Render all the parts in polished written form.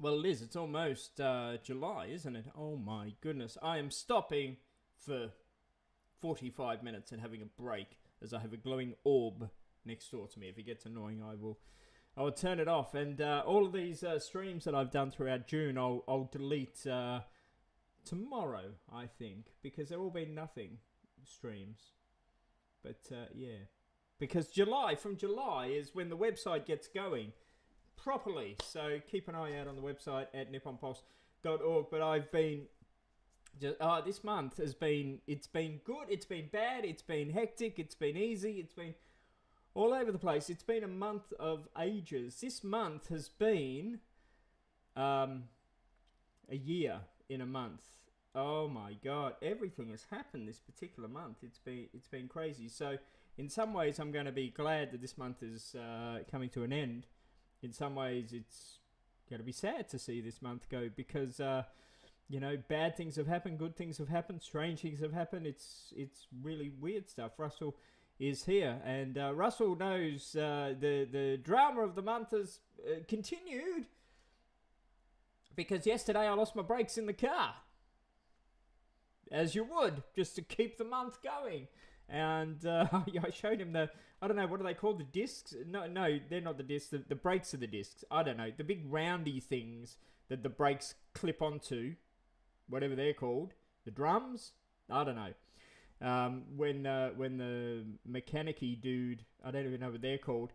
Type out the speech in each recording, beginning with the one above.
Well, it is. It's almost July, isn't it? Oh my goodness. I am stopping for 45 minutes and having a break as I have a glowing orb next door to me. If it gets annoying, I will turn it off. And all of these streams that I've done throughout June, I'll delete tomorrow, I think, because they're all been nothing streams. But yeah, because from July is when the website gets going properly. So keep an eye out on the website at NipponPulse.org. But I've been this month it's been good, it's been bad, it's been hectic, it's been easy, it's been all over the place. It's been a month of ages. This month has been a year in a month. Oh my god, everything has happened this particular month. It's been crazy. So in some ways I'm going to be glad that this month is coming to an end. In some ways it's going to be sad to see this month go because bad things have happened, good things have happened, strange things have happened. It's really weird stuff. Russell is here, and Russell knows the drama of the month has continued because yesterday I lost my brakes in the car, as you would, just to keep the month going. And I showed him I don't know, what are they called? The discs? No, they're not the discs. The brakes are the discs. I don't know. The big roundy things that the brakes clip onto, whatever they're called. The drums? I don't know. When the mechanic-y dude, I don't even know what they're called,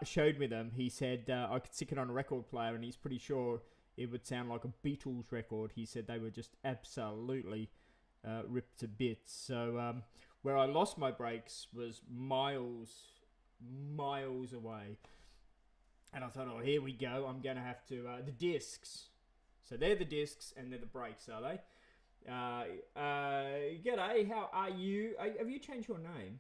showed me them, he said I could stick it on a record player and he's pretty sure it would sound like a Beatles record. He said they were just absolutely ripped to bits. So where I lost my brakes was miles away. And I thought, oh, here we go. I'm going to have to... the discs. So they're the discs and they're the brakes, are they? G'day, how are you? Have you changed your name?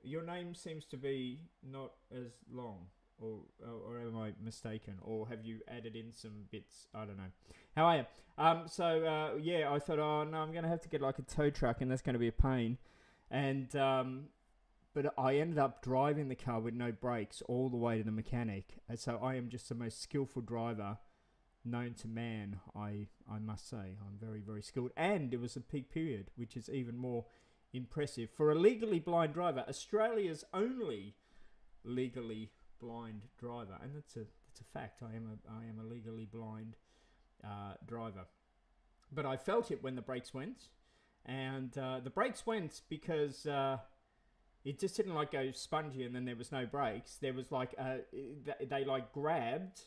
Your name seems to be not as long. Or am I mistaken? Or have you added in some bits? I don't know. How are you? Yeah, I thought, oh no, I'm going to have to get like a tow truck and that's going to be a pain. And but I ended up driving the car with no brakes all the way to the mechanic. And so I am just the most skillful driver known to man, I must say. I'm very, very skilled. And it was a peak period, which is even more impressive. For a legally blind driver, Australia's only legally blind driver, and that's a fact. I am a legally blind driver, but I felt it when the brakes went, and the brakes went because it just didn't like go spongy, and then there was no brakes. There was like they like grabbed,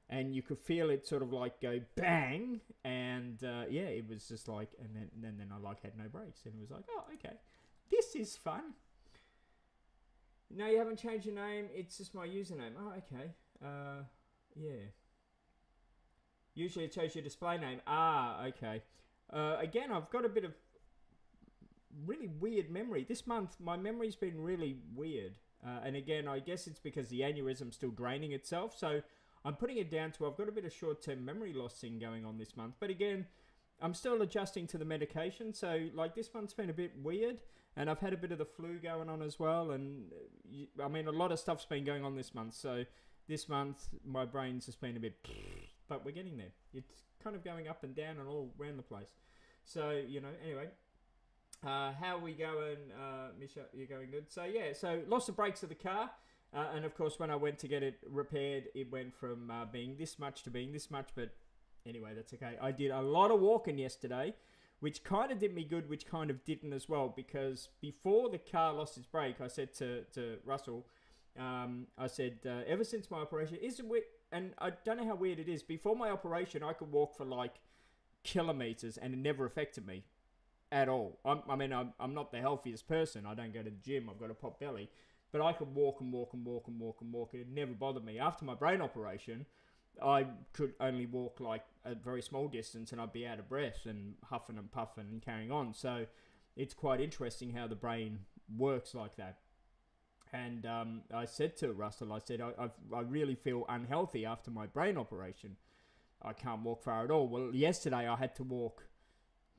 and you could feel it sort of like go bang, and it was just like, and then I like had no brakes, and it was like, oh okay, this is fun. No, you haven't changed your name. It's just my username. Oh, okay. Yeah. Usually it shows your display name. Ah, okay. Again, I've got a bit of really weird memory. This month, my memory's been really weird. And again, I guess it's because the aneurysm's still draining itself. So I'm putting it down to I've got a bit of short-term memory loss thing going on this month. But again, I'm still adjusting to the medication, so like this month's been a bit weird, and I've had a bit of the flu going on as well, and I mean a lot of stuff's been going on this month, so this month my brain's just been a bit, but we're getting there. It's kind of going up and down and all around the place. So, anyway, how are we going, Misha? You're going good? So yeah, so lost the brakes of the car, and of course when I went to get it repaired, it went from being this much to being this much, but anyway, that's okay. I did a lot of walking yesterday, which kind of did me good, which kind of didn't as well, because before the car lost its brake, I said to Russell, I said, ever since my operation, isn't weird, and I don't know how weird it is, before my operation, I could walk for like kilometers and it never affected me at all. I'm not the healthiest person. I don't go to the gym. I've got a pot belly, but I could walk and walk and walk and walk and walk. It never bothered me. After my brain operation, I could only walk like a very small distance and I'd be out of breath and huffing and puffing and carrying on. So it's quite interesting how the brain works like that. And I said to Russell, I said, I really feel unhealthy after my brain operation. I can't walk far at all. Well, yesterday I had to walk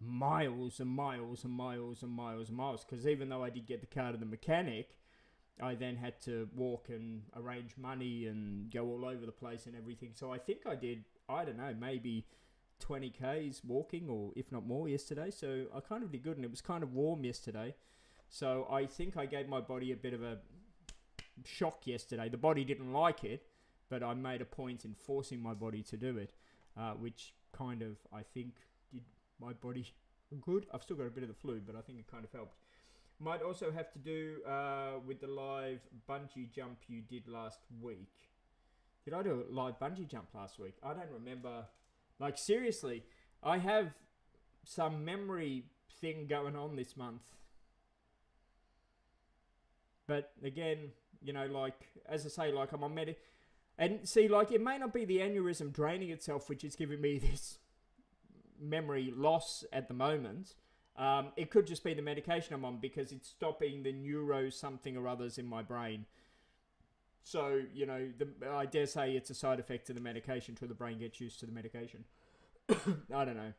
miles and miles and miles and miles and miles because even though I did get the car to the mechanic, I then had to walk and arrange money and go all over the place and everything. So I think I did, I don't know, maybe 20 Ks walking, or if not more, yesterday. So I kind of did good, and it was kind of warm yesterday. So I think I gave my body a bit of a shock yesterday. The body didn't like it, but I made a point in forcing my body to do it, which kind of, I think, did my body good. I've still got a bit of the flu, but I think it kind of helped. Might also have to do with the live bungee jump you did last week. Did I do a live bungee jump last week? I don't remember. Like, seriously, I have some memory thing going on this month. But again, you know, like, as I say, like, I'm on and see, like, it may not be the aneurysm draining itself, which is giving me this memory loss at the moment. It could just be the medication I'm on, because it's stopping the neuro something or others in my brain. So, you know, I dare say it's a side effect of the medication till the brain gets used to the medication. I don't know.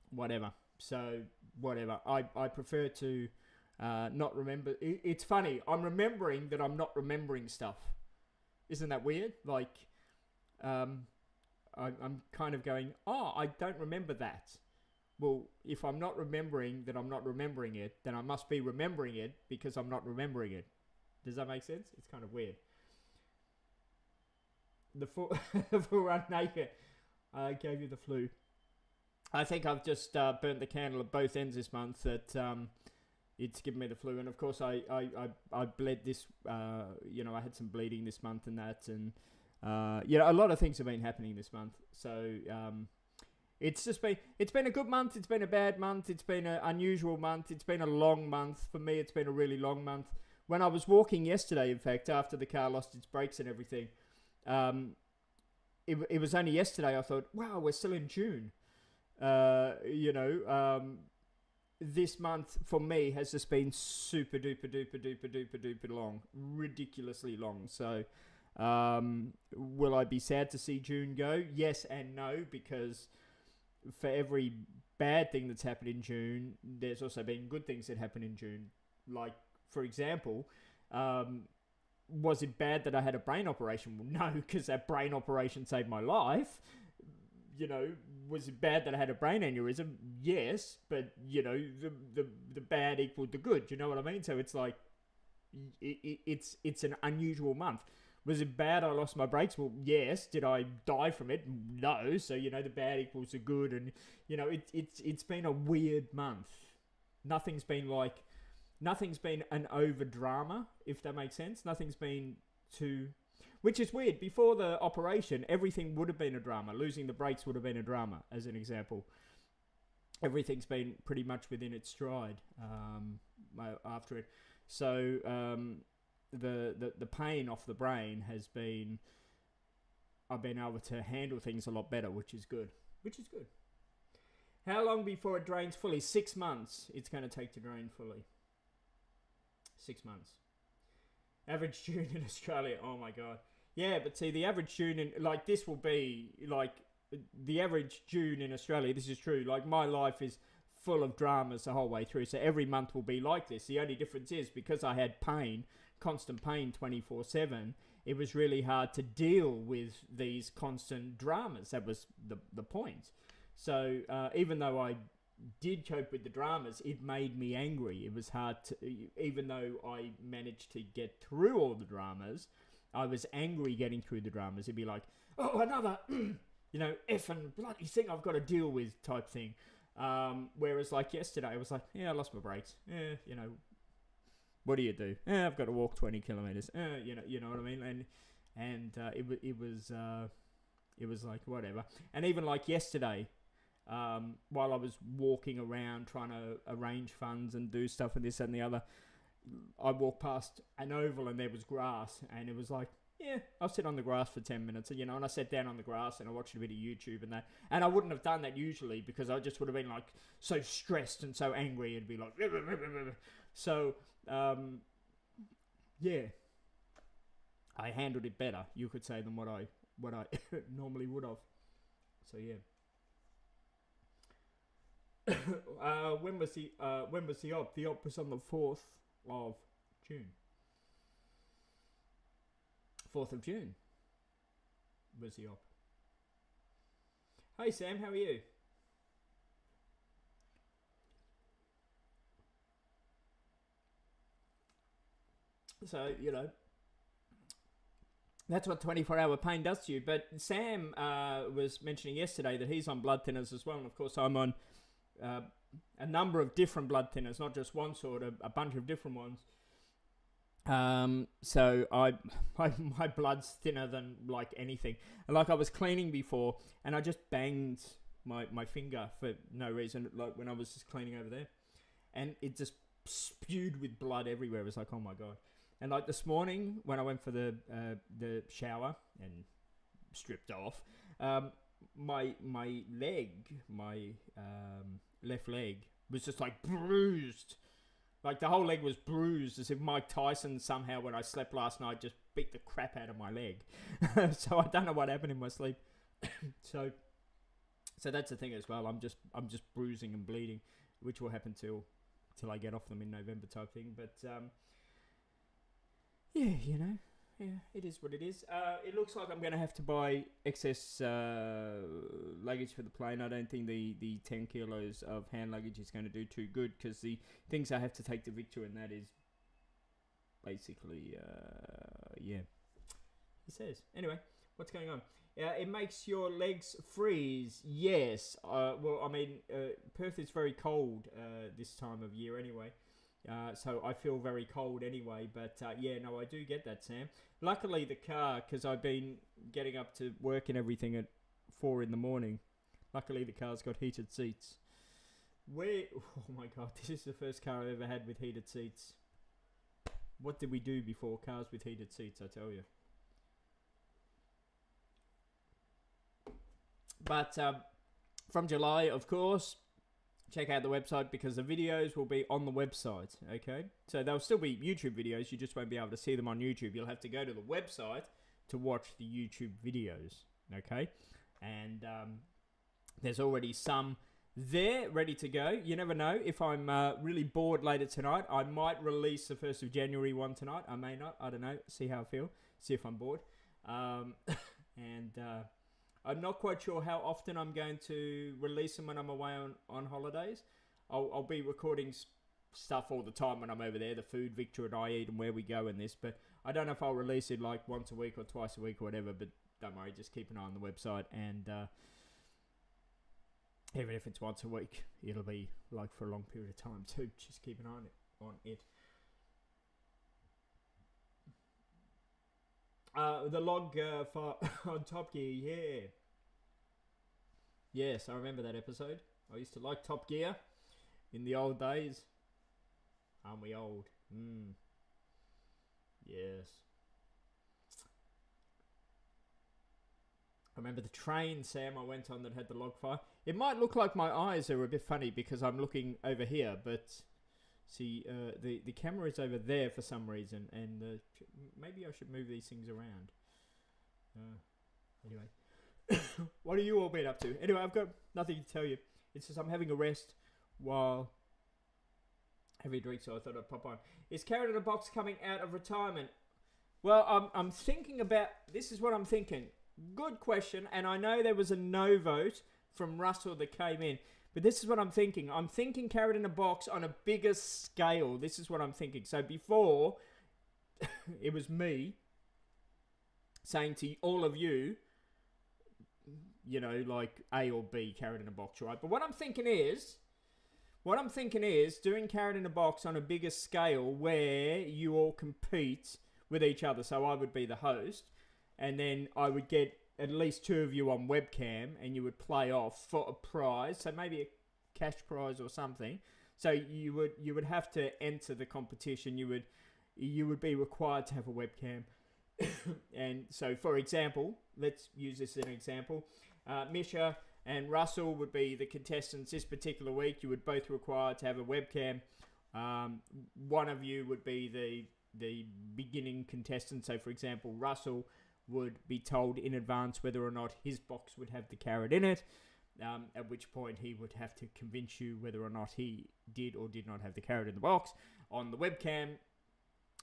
Whatever. So, whatever. I prefer to not remember. It's funny. I'm remembering that I'm not remembering stuff. Isn't that weird? Like, I'm kind of going, oh, I don't remember that. Well, if I'm not remembering that I'm not remembering it, then I must be remembering it because I'm not remembering it. Does that make sense? It's kind of weird. The full run naked. I gave you the flu. I think I've just burnt the candle at both ends this month. That it's given me the flu, and of course I bled this. You know, I had some bleeding this month and that, and you know, a lot of things have been happening this month. So it's been a good month. It's been a bad month. It's been an unusual month. It's been a long month for me. It's been a really long month. When I was walking yesterday, in fact, after the car lost its brakes and everything, it was only yesterday I thought, wow, we're still in June. You know, this month for me has just been super duper duper duper duper duper long, ridiculously long. So, will I be sad to see June go? Yes and no, because for every bad thing that's happened in June, there's also been good things that happen in June. Like, for example, was it bad that I had a brain operation? Well, no, because that brain operation saved my life. You know, was it bad that I had a brain aneurysm? Yes, but, you know, the bad equaled the good. You know what I mean? So it's like, it's an unusual month. Was it bad I lost my brakes? Well, yes. Did I die from it? No. So, you know, the bad equals the good. And, you know, it's been a weird month. Nothing's been an over drama, if that makes sense. Nothing's been too... Which is weird. Before the operation, everything would have been a drama. Losing the brakes would have been a drama, as an example. Everything's been pretty much within its stride after it. So the pain off the brain has been... I've been able to handle things a lot better, which is good. How long before it drains fully? 6 months it's going to take to drain fully. 6 months. Average June in Australia. Oh my God. Yeah, but see, the average June in, like, this will be, like, the average June in Australia, this is true. Like, my life is full of dramas the whole way through. So every month will be like this. The only difference is, because I had pain, constant pain 24/7, it was really hard to deal with these constant dramas. That was the point. So even though I did cope with the dramas, it made me angry. It was hard to, even though I managed to get through all the dramas, I was angry getting through the dramas. It'd be like, oh, another, you know, effing bloody thing I've got to deal with type thing. Whereas like yesterday, I was like, yeah, I lost my brakes. You know, what do you do? I've got to walk 20 kilometers. You know what I mean? And it was like, whatever. And even like yesterday, while I was walking around trying to arrange funds and do stuff and this and the other, I walked past an oval and there was grass, and it was like, yeah, I'll sit on the grass for 10 minutes, and, you know, and I sat down on the grass and I watched a bit of YouTube and that, and I wouldn't have done that usually because I just would have been like so stressed and so angry and be like, so, yeah, I handled it better, you could say, than what I normally would have. So yeah. When was the op? The op was on the 4th of June. 4th of June was the op. Hey Sam, how are you? So, you know, that's what 24-hour pain does to you. But Sam was mentioning yesterday that he's on blood thinners as well. And of course, I'm on a number of different blood thinners, not just one sort, a bunch of different ones. So my blood's thinner than like anything. And like I was cleaning before and I just banged my finger for no reason, like when I was just cleaning over there. And it just spewed with blood everywhere. It was like, oh my God. And like this morning when I went for the shower and stripped off, my leg, my left leg was just like bruised. Like the whole leg was bruised, as if Mike Tyson somehow, when I slept last night, just beat the crap out of my leg. So I don't know what happened in my sleep. so that's the thing as well. I'm just bruising and bleeding, which will happen till I get off them in November type thing. But yeah, you know, yeah, it is what it is. It looks like I'm going to have to buy excess luggage for the plane. I don't think the 10 kilos of hand luggage is going to do too good, because the things I have to take to Victor, and that is basically, yeah, he says. Anyway, what's going on? It makes your legs freeze. Yes. Well, I mean, Perth is very cold this time of year anyway. So I feel very cold anyway, but yeah, no, I do get that, Sam. Luckily, the car, because I've been getting up to work and everything at 4 in the morning. Luckily, the car's got heated seats. Oh my God, this is the first car I've ever had with heated seats. What did we do before cars with heated seats, I tell you? But from July, of course, check out the website, because the videos will be on the website, okay? So they'll still be YouTube videos, you just won't be able to see them on YouTube. You'll have to go to the website to watch the YouTube videos, okay? And there's already some there ready to go. You never know. If I'm really bored later tonight, I might release the 1st of January one tonight. I may not. I don't know. See how I feel. See if I'm bored. And I'm not quite sure how often I'm going to release them when I'm away on holidays. I'll be recording stuff all the time when I'm over there, the food Victor and I eat and where we go and this, but I don't know if I'll release it like once a week or twice a week or whatever, but don't worry, just keep an eye on the website, and even if it's once a week, it'll be like for a long period of time too. Just keep an eye on it. The log on Top Gear, yeah. Yes, I remember that episode. I used to like Top Gear in the old days. Aren't we old? Yes. I remember the train, Sam, I went on that had the log fire. It might look like my eyes are a bit funny because I'm looking over here, but see, the camera is over there for some reason, and maybe I should move these things around. Anyway, what have you all been up to? Anyway, I've got nothing to tell you. It's just I'm having a rest while having a drink, so I thought I'd pop on. Is Carrot in a Box coming out of retirement? Well, I'm thinking about, this is what I'm thinking. Good question, and I know there was a no vote from Russell that came in, but this is what I'm thinking. I'm thinking Carrot in a Box on a bigger scale. This is what I'm thinking. So before, it was me saying to all of you, you know, like A or B, Carrot in a Box, right? But what I'm thinking is doing Carrot in a Box on a bigger scale where you all compete with each other. So I would be the host, and then I would get at least 2 of you on webcam, and you would play off for a prize, so maybe a cash prize or something. So you would have to enter the competition. You would be required to have a webcam. And so, for example, let's use this as an example. Misha and Russell would be the contestants this particular week. You would both require to have a webcam. One of you would be the beginning contestant. So, for example, Russell would be told in advance whether or not his box would have the carrot in it, at which point he would have to convince you whether or not he did or did not have the carrot in the box. On the webcam,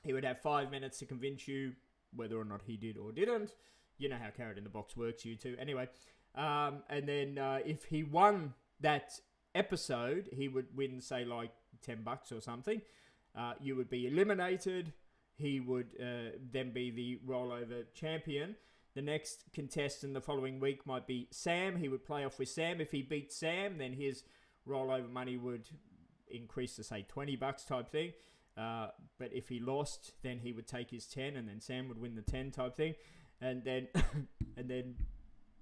he would have 5 minutes to convince you whether or not he did or didn't. You know how carrot in the box works, you two. Anyway, and then if he won that episode, he would win, say, like $10 or something. You would be eliminated. He would then be the rollover champion. The next contestant the following week might be Sam. He would play off with Sam. If he beat Sam, then his rollover money would increase to, say, $20 type thing. But if he lost, then he would take his 10, and then Sam would win the 10 type thing. And then and then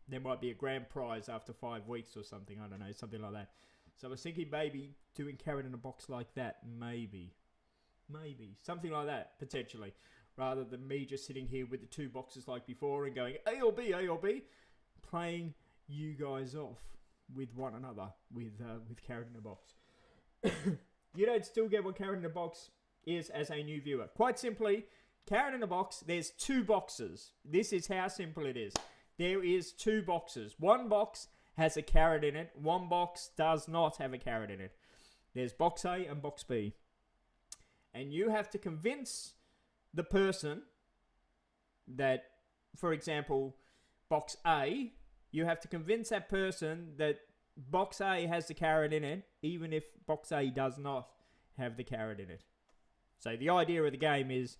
there might be a grand prize after 5 weeks or something. I don't know, something like that. So I was thinking maybe doing carrot in a box like that. Maybe. Something like that, potentially. Rather than me just sitting here with the 2 boxes like before and going A or B, playing you guys off with one another with carrot in a box. You don't still get what carrot in a box is as a new viewer. Quite simply, carrot in a box, there's 2 boxes. This is how simple it is. There is 2 boxes. One box has a carrot in it. One box does not have a carrot in it. There's box A and box B. And you have to convince the person that, for example, box A, you have to convince that person that box A has the carrot in it, even if box A does not have the carrot in it. So the idea of the game is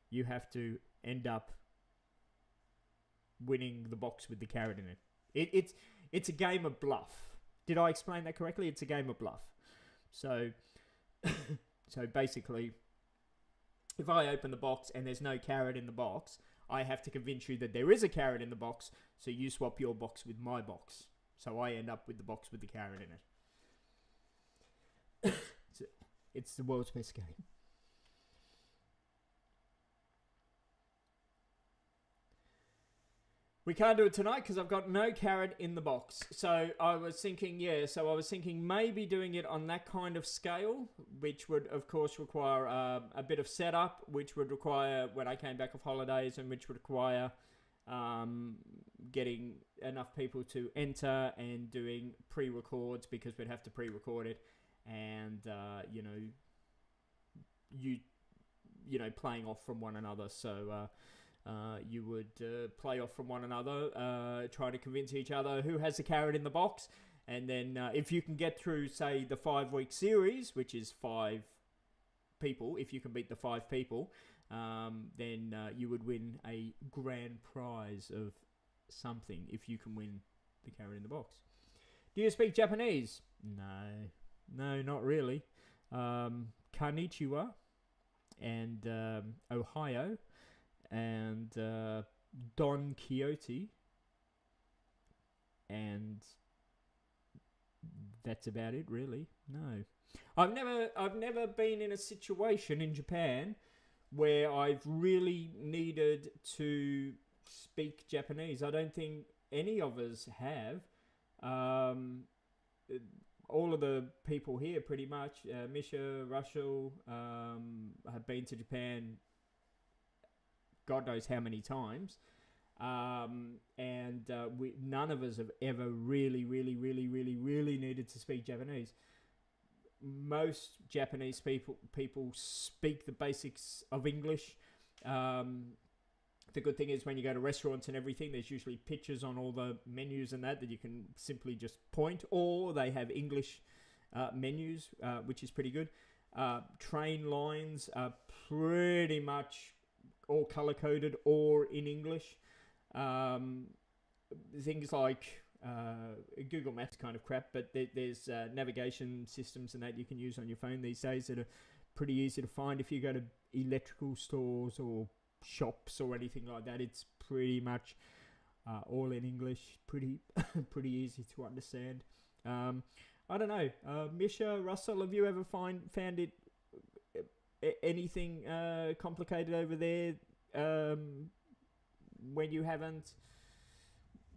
you have to end up winning the box with the carrot in it. It's a game of bluff. Did I explain that correctly? It's a game of bluff. So basically, if I open the box and there's no carrot in the box, I have to convince you that there is a carrot in the box, so you swap your box with my box. So I end up with the box with the carrot in it. It's the world's best game. We can't do it tonight because I've got no carrot in the box. So I was thinking, maybe doing it on that kind of scale, which would, of course, require a bit of setup, which would require, when I came back off holidays, and which would require getting enough people to enter and doing pre-records, because we'd have to pre-record it, and, playing off from one another. So... you would play off from one another, trying to convince each other who has the carrot in the box. And then if you can get through, say, the 5-week series, which is 5 people, if you can beat the 5 people, then you would win a grand prize of something if you can win the carrot in the box. Do you speak Japanese? No, not really. Konnichiwa and Ohio. And Don Quixote, and that's about it, really. No, I've never been in a situation in Japan where I've really needed to speak Japanese. I don't think any of us have. All of the people here, pretty much, Misha, Russell, have been to Japan God knows how many times, and none of us have ever really needed to speak Japanese. Most Japanese people speak the basics of English. The good thing is when you go to restaurants and everything, there's usually pictures on all the menus and that you can simply just point, or they have English menus, which is pretty good. Train lines are pretty much all color-coded or in English. Things like Google Maps kind of crap, but there's navigation systems and that you can use on your phone these days that are pretty easy to find. If you go to electrical stores or shops or anything like that, it's pretty much all in English, pretty easy to understand. I don't know, Misha, Russell, have you ever found it anything complicated over there when you haven't,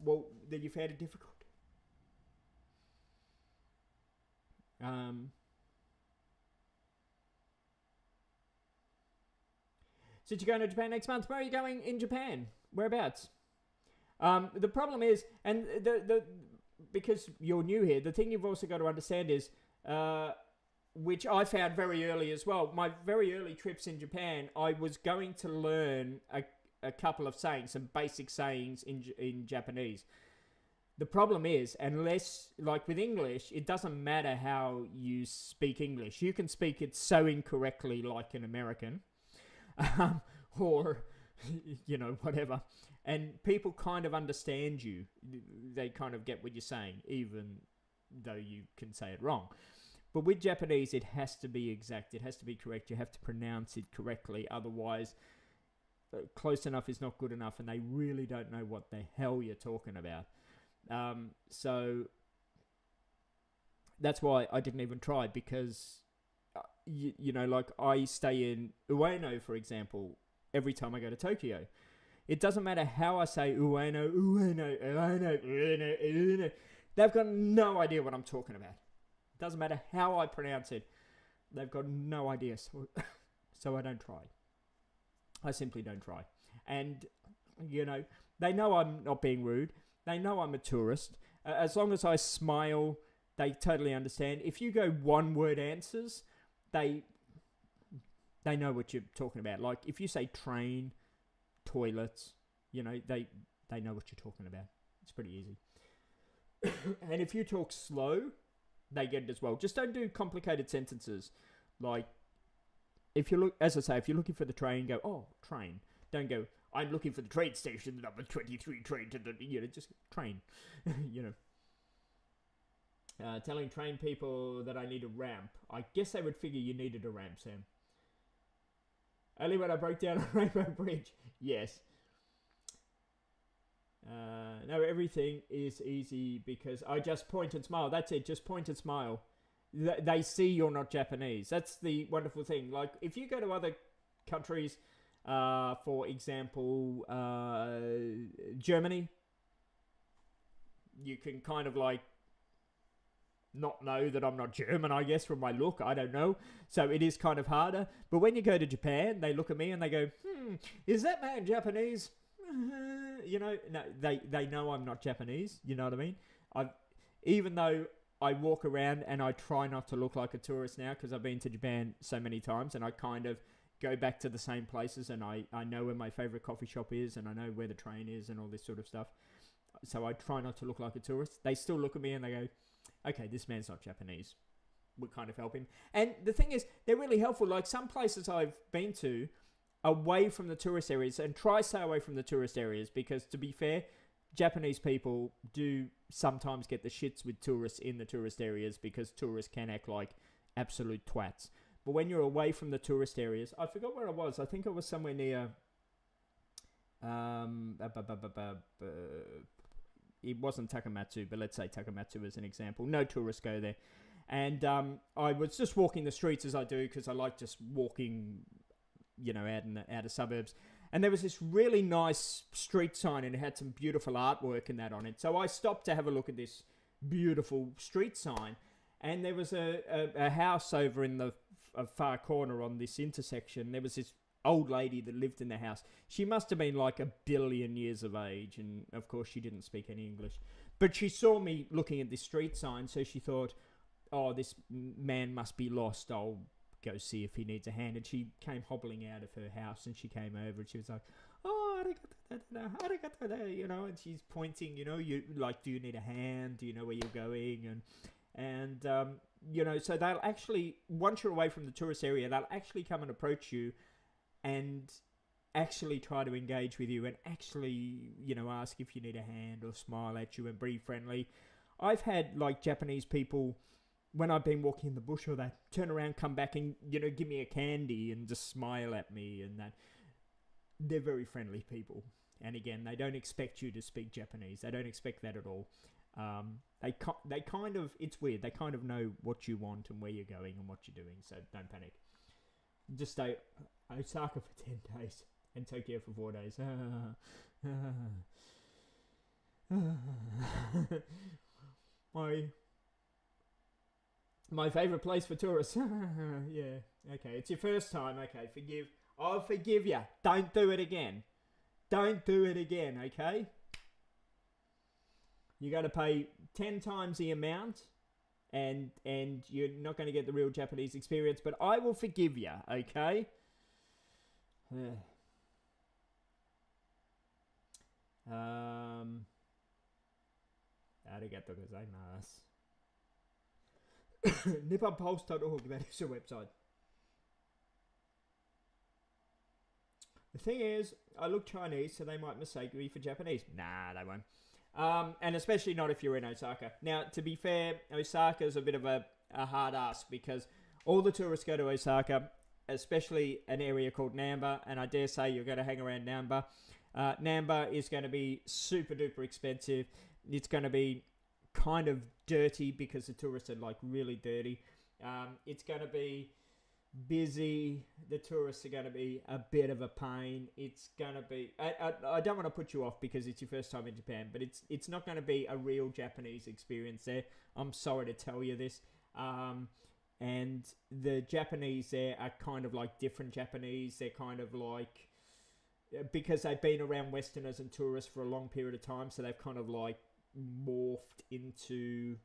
that you found it difficult? So you're going to Japan next month. Where are you going in Japan? Whereabouts? The problem is, and the because you're new here, the thing you've also got to understand is, which I found very early as well. My very early trips in Japan, I was going to learn a couple of sayings, some basic sayings in Japanese. The problem is, unless, like with English, it doesn't matter how you speak English. You can speak it so incorrectly like an American, or, whatever. And people kind of understand you. They kind of get what you're saying, even though you can say it wrong. But with Japanese, it has to be exact. It has to be correct. You have to pronounce it correctly. Otherwise, close enough is not good enough, and they really don't know what the hell you're talking about. So that's why I didn't even try, because, like I stay in Ueno, for example, every time I go to Tokyo. It doesn't matter how I say Ueno, Ueno, Ueno, Ueno, Ueno. They've got no idea what I'm talking about. Doesn't matter how I pronounce it. They've got no idea. So I don't try. I simply don't try. And, they know I'm not being rude. They know I'm a tourist. As long as I smile, they totally understand. If you go one-word answers, they know what you're talking about. Like, if you say train, toilets, they know what you're talking about. It's pretty easy. And if you talk slow, they get it as well. Just don't do complicated sentences. Like, if you're looking for the train, go, oh, train. Don't go, I'm looking for the train station, number 23 train to the, just train. Telling train people that I need a ramp. I guess they would figure you needed a ramp, Sam. Only when I broke down a Rainbow Bridge. Yes. No, everything is easy because I just point and smile. That's it. Just point and smile. They see you're not Japanese. That's the wonderful thing. Like, if you go to other countries, for example, Germany, you can kind of like not know that I'm not German, I guess, from my look. I don't know. So it is kind of harder. But when you go to Japan, they look at me and they go, is that man Japanese? No, they know I'm not Japanese. You know what I mean? Even though I walk around and I try not to look like a tourist now because I've been to Japan so many times and I kind of go back to the same places and I know where my favorite coffee shop is and I know where the train is and all this sort of stuff. So I try not to look like a tourist. They still look at me and they go, okay, this man's not Japanese. We'll kind of help him. And the thing is, they're really helpful. Like some places I've been to, away from the tourist areas, and try stay away from the tourist areas because, to be fair, Japanese people do sometimes get the shits with tourists in the tourist areas because tourists can act like absolute twats. But when you're away from the tourist areas, I forgot where I was. I think I was somewhere near... it wasn't Takamatsu, but let's say Takamatsu as an example. No tourists go there. And I was just walking the streets as I do because I like just walking... out in the outer suburbs. And there was this really nice street sign and it had some beautiful artwork and that on it. So I stopped to have a look at this beautiful street sign. And there was a house over in the far corner on this intersection. There was this old lady that lived in the house. She must have been like 1 billion years of age. And of course she didn't speak any English. But she saw me looking at this street sign. So she thought, oh, this man must be lost. I'll go see if he needs a hand. And she came hobbling out of her house and she came over and she was like, oh, arigato, and she's pointing, you like, do you need a hand? Do you know where you're going? And so they'll actually, once you're away from the tourist area, they'll actually come and approach you and actually try to engage with you and actually, ask if you need a hand or smile at you and be friendly. I've had like Japanese people, when I've been walking in the bush, or they turn around, come back and, give me a candy and just smile at me and that. They're very friendly people. And again, they don't expect you to speak Japanese. They don't expect that at all. They kind of, it's weird. They kind of know what you want and where you're going and what you're doing. So don't panic. Just stay Osaka for 10 days and Tokyo for 4 days. My favourite place for tourists. Yeah, okay. It's your first time. Okay, I'll forgive you. Don't do it again. Don't do it again, okay? You got to pay 10 times the amount and you're not going to get the real Japanese experience, but I will forgive you, okay? Arigato gozaimasu. NipponPulse.org, that is a website. The thing is, I look Chinese, so they might mistake me for Japanese. Nah, they won't. And especially not if you're in Osaka. Now, to be fair, Osaka's a bit of a hard ask because all the tourists go to Osaka, especially an area called Namba, and I dare say you're going to hang around Namba. Namba is going to be super duper expensive. It's going to be kind of dirty because the tourists are like really dirty. It's going to be busy. The tourists are going to be a bit of a pain. It's going to be... I don't want to put you off because it's your first time in Japan, but it's not going to be a real Japanese experience there. I'm sorry to tell you this. And the Japanese there are kind of like different Japanese. They're kind of like... Because they've been around Westerners and tourists for a long period of time, so they've kind of like morphed into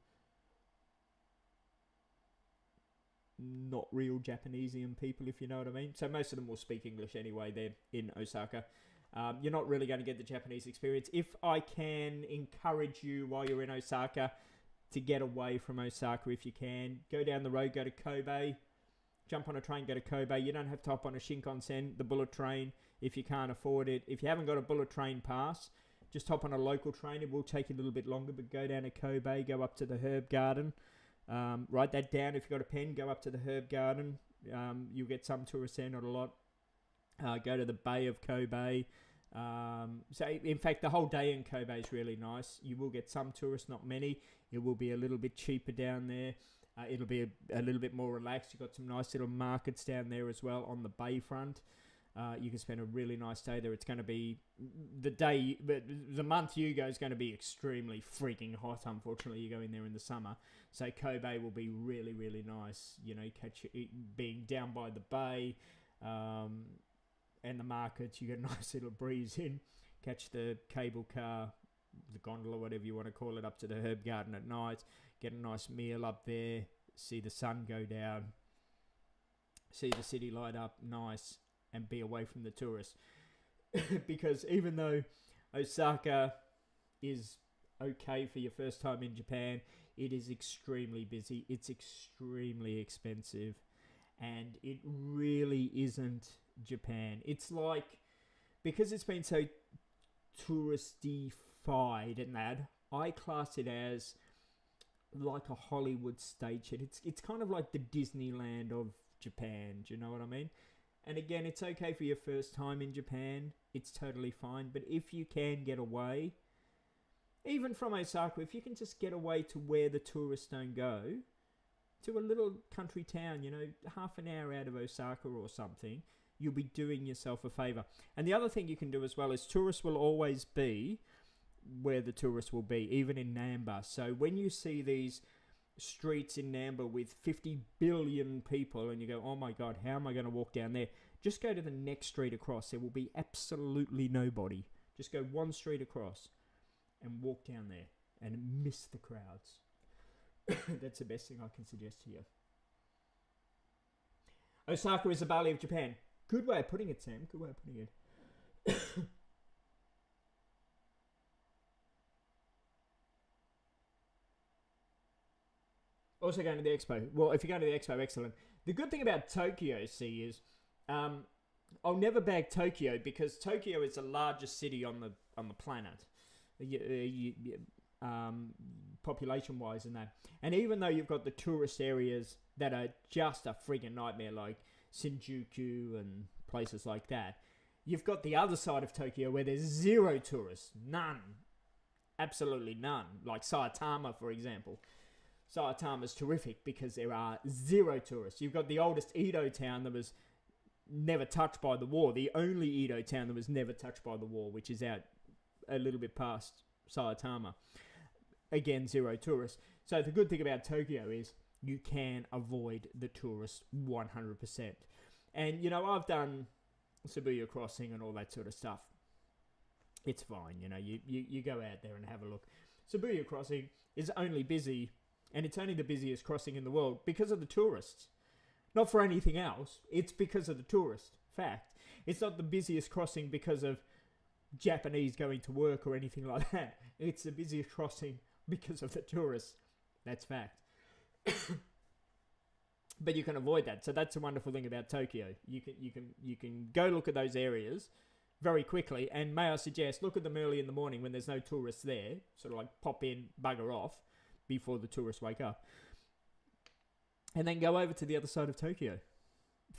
not real Japanesian people, if you know what I mean. So most of them will speak English anyway. They're in Osaka. You're not really going to get the Japanese experience. If I can encourage you while you're in Osaka to get away from Osaka, if you can, go down the road, go to Kobe, jump on a train, go to Kobe. You don't have to hop on a Shinkansen, the bullet train, if you can't afford it. If you haven't got a bullet train pass, just hop on a local train. It will take you a little bit longer, but go down to Kobe, go up to the Herb Garden. Write that down if you've got a pen. Go up to the Herb Garden. You'll get some tourists there, not a lot. Go to the Bay of Kobe. So, in fact, the whole day in Kobe is really nice. You will get some tourists, not many. It will be a little bit cheaper down there. It'll be a little bit more relaxed. You've got some nice little markets down there as well on the bayfront. You can spend a really nice day there. It's going to be the month you go is going to be extremely freaking hot. Unfortunately, you go in there in the summer, so Kobe will be really, really nice. You know, being down by the bay, and the markets. You get a nice little breeze in. Catch the cable car, the gondola, whatever you want to call it, up to the Herb Garden at night. Get a nice meal up there. See the sun go down. See the city light up. Nice. And be away from the tourists. Because even though Osaka is okay for your first time in Japan, it is extremely busy. It's extremely expensive. And it really isn't Japan. It's like, because it's been so touristy-fied and that, I class it as like a Hollywood stage. It's kind of like the Disneyland of Japan. Do you know what I mean? And again, it's okay for your first time in Japan. It's totally fine. But if you can get away, even from Osaka, if you can just get away to where the tourists don't go, to a little country town, you know, half an hour out of Osaka or something, you'll be doing yourself a favor. And the other thing you can do as well is tourists will always be where the tourists will be, even in Namba. So when you see these streets in Namba with 50 billion people and you go, oh my god, how am I going to walk down there? Just go to the next street across. There will be absolutely nobody. Just go one street across and walk down there and miss the crowds. That's the best thing I can suggest to you. Osaka is the Bali of Japan. Good way of putting it, Sam. Good way of putting it. Also going to the expo. Well, if you're going to the expo, excellent. The good thing about Tokyo, see, is I'll never bag Tokyo because Tokyo is the largest city on the planet, population-wise and that. And even though you've got the tourist areas that are just a friggin' nightmare, like Shinjuku and places like that, you've got the other side of Tokyo where there's zero tourists. None. Absolutely none. Like Saitama, for example. Saitama's terrific because there are zero tourists. You've got the oldest Edo town that was never touched by the war. The only Edo town that was never touched by the war, which is out a little bit past Saitama. Again, zero tourists. So the good thing about Tokyo is you can avoid the tourists 100%. And, you know, I've done Shibuya Crossing and all that sort of stuff. It's fine, you know, you go out there and have a look. Shibuya Crossing is only busy, and it's only the busiest crossing in the world because of the tourists. Not for anything else. It's because of the tourist fact. It's not the busiest crossing because of Japanese going to work or anything like that. It's the busiest crossing because of the tourists. That's fact. But you can avoid that. So that's a wonderful thing about Tokyo. You can go look at those areas very quickly. And may I suggest, look at them early in the morning when there's no tourists there. Sort of like pop in, bugger off before the tourists wake up. And then go over to the other side of Tokyo.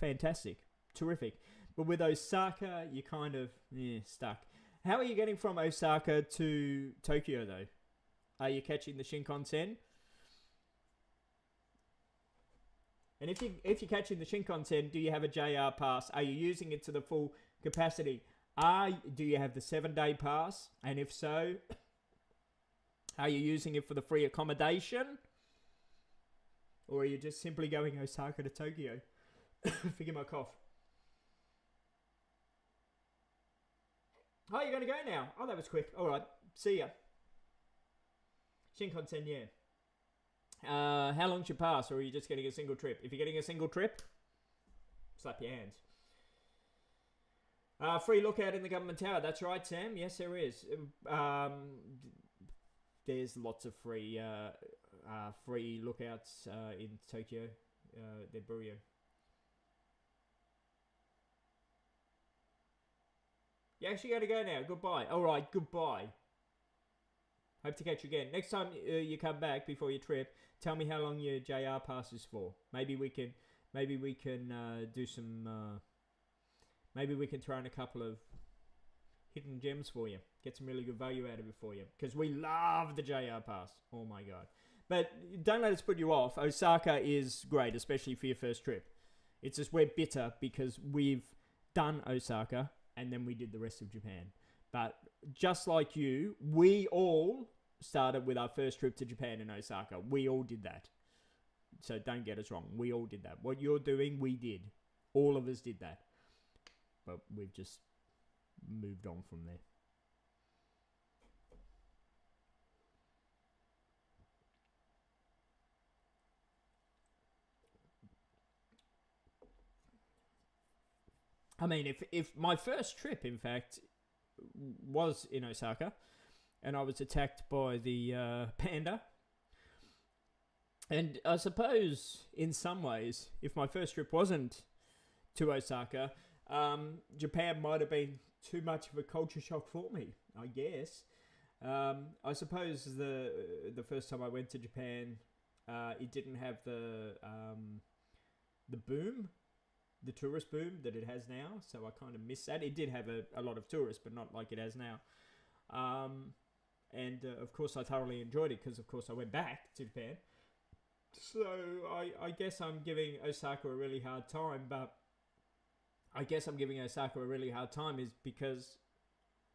Fantastic. Terrific. But with Osaka, you're kind of stuck. How are you getting from Osaka to Tokyo, though? Are you catching the Shinkansen? And if you're catching the Shinkansen, do you have a JR pass? Are you using it to the full capacity? Do you have the 7-day pass? And if so, are you using it for the free accommodation? Or are you just simply going Osaka to Tokyo? Forgive my cough. Oh, you're going to go now? Oh, that was quick. All right. See ya. Shinkansen, yeah. How long's your pass, or are you just getting a single trip? If you're getting a single trip, slap your hands. Free lookout in the government tower. That's right, Sam. Yes, there is. There's lots of free lookouts in Tokyo. They're brilliant. You're actually going to go now. Goodbye. All right, goodbye. Hope to catch you again. Next time you come back before your trip, tell me how long your JR pass is for. Maybe we can do some. Maybe we can throw in a couple of hidden gems for you. Get some really good value out of it for you. Because we love the JR pass. Oh my god. But don't let us put you off. Osaka is great, especially for your first trip. It's just we're bitter because we've done Osaka and then we did the rest of Japan. But just like you, we all started with our first trip to Japan in Osaka. We all did that. So don't get us wrong. We all did that. What you're doing, we did. All of us did that. But we've just moved on from there. I mean, if my first trip, in fact, was in Osaka, and I was attacked by the panda, and I suppose in some ways, if my first trip wasn't to Osaka, Japan might have been too much of a culture shock for me, I guess. I suppose the first time I went to Japan, it didn't have the boom, the tourist boom that it has now, so I kind of missed that. It did have a lot of tourists, but not like it has now. And of course I thoroughly enjoyed it because of course I went back to Japan. So I guess I'm giving Osaka a really hard time, but I guess I'm giving Osaka a really hard time is because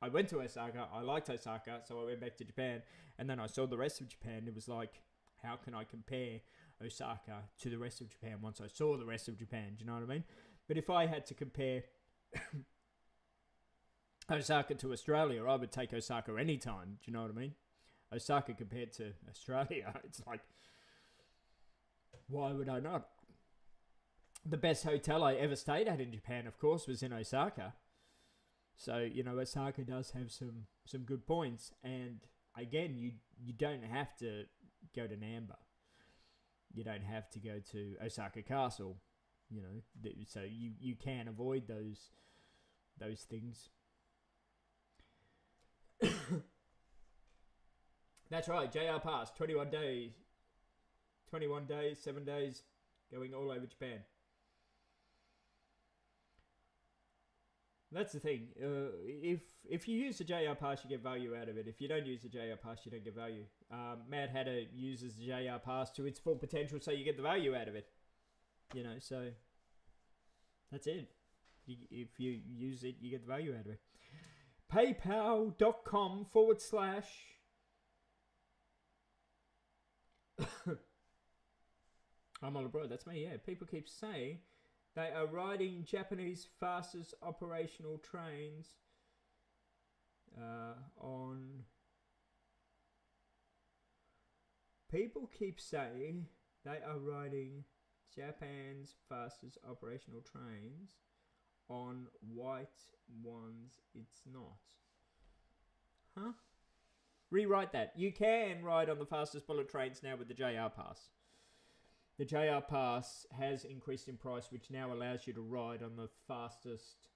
I went to Osaka, I liked Osaka, so I went back to Japan, and then I saw the rest of Japan. It was like, how can I compare Osaka to the rest of Japan once I saw the rest of Japan? Do you know what I mean? But if I had to compare Osaka to Australia, I would take Osaka any time. Do you know what I mean? Osaka compared to Australia, it's like, why would I not? The best hotel I ever stayed at in Japan, of course, was in Osaka. So, you know, Osaka does have some good points. And again, you don't have to go to Namba. You don't have to go to Osaka Castle, you know. So you can avoid those things. That's right, JR Pass, 21 days. 21 days, 7 days, going all over Japan. That's the thing. If you use the JR Pass, you get value out of it. If you don't use the JR Pass, you don't get value. Mad Hatter uses the JR Pass to its full potential, so you get the value out of it. You know, so that's it. If you use it, you get the value out of it. PayPal.com/ I'm all abroad. That's me, yeah. People keep saying they are riding Japanese fastest operational trains on... People keep saying they are riding Japan's fastest operational trains on white ones. It's not. Huh? Rewrite that. You can ride on the fastest bullet trains now with the JR Pass. The JR Pass has increased in price, which now allows you to ride on the fastest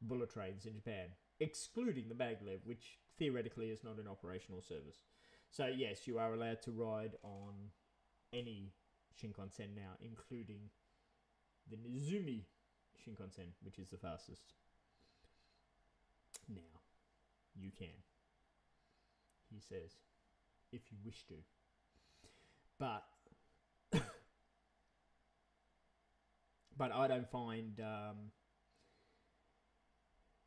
bullet trains in Japan, excluding the maglev, which theoretically is not an operational service. So yes, you are allowed to ride on any Shinkansen now, including the Nizumi Shinkansen, which is the fastest. Now, you can, he says, if you wish to. But but I don't find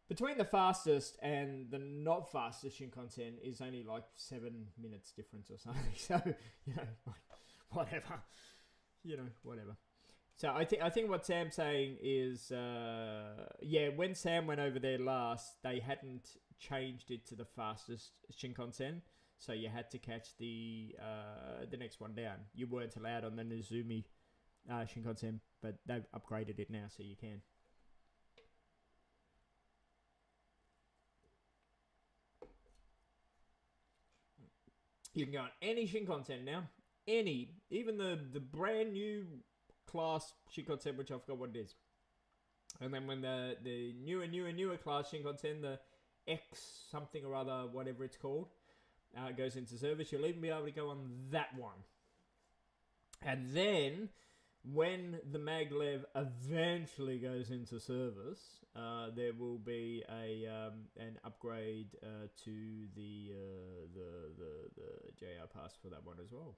between the fastest and the not fastest Shinkansen is only like 7 minutes difference or something. So, you know, whatever. Whatever. So I think what Sam's saying is, when Sam went over there last, they hadn't changed it to the fastest Shinkansen, so you had to catch the next one down. You weren't allowed on the Nizumi Shinkansen, but they've upgraded it now, so you can. You can go on any Shinkansen now. Any. Even the brand new class Shinkansen, which I forgot what it is. And then when the newer class Shinkansen, the X something or other, whatever it's called, goes into service, you'll even be able to go on that one. And then, when the maglev eventually goes into service, there will be an upgrade to the JR Pass for that one as well.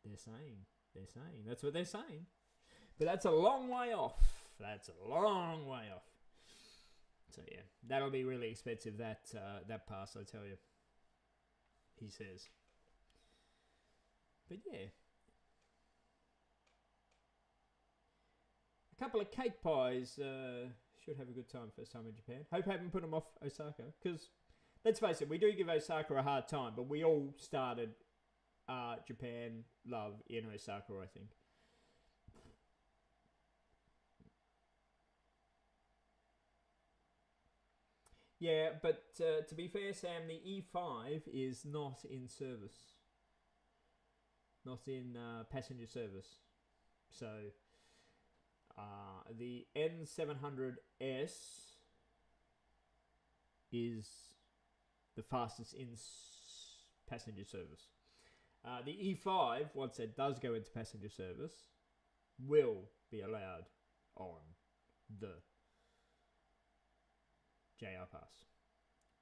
They're saying. That's what they're saying. But that's a long way off. So yeah, that'll be really expensive, that pass, I tell you. He says. But yeah. A couple of cake pies should have a good time first time in Japan. Hope I haven't put them off Osaka. Because, let's face it, we do give Osaka a hard time. But we all started Japan love in Osaka, I think. Yeah, but to be fair, Sam, the E5 is not in service. Not in passenger service. So, the N700S is the fastest in passenger service. The E5, once it does go into passenger service, will be allowed on the JR Pass.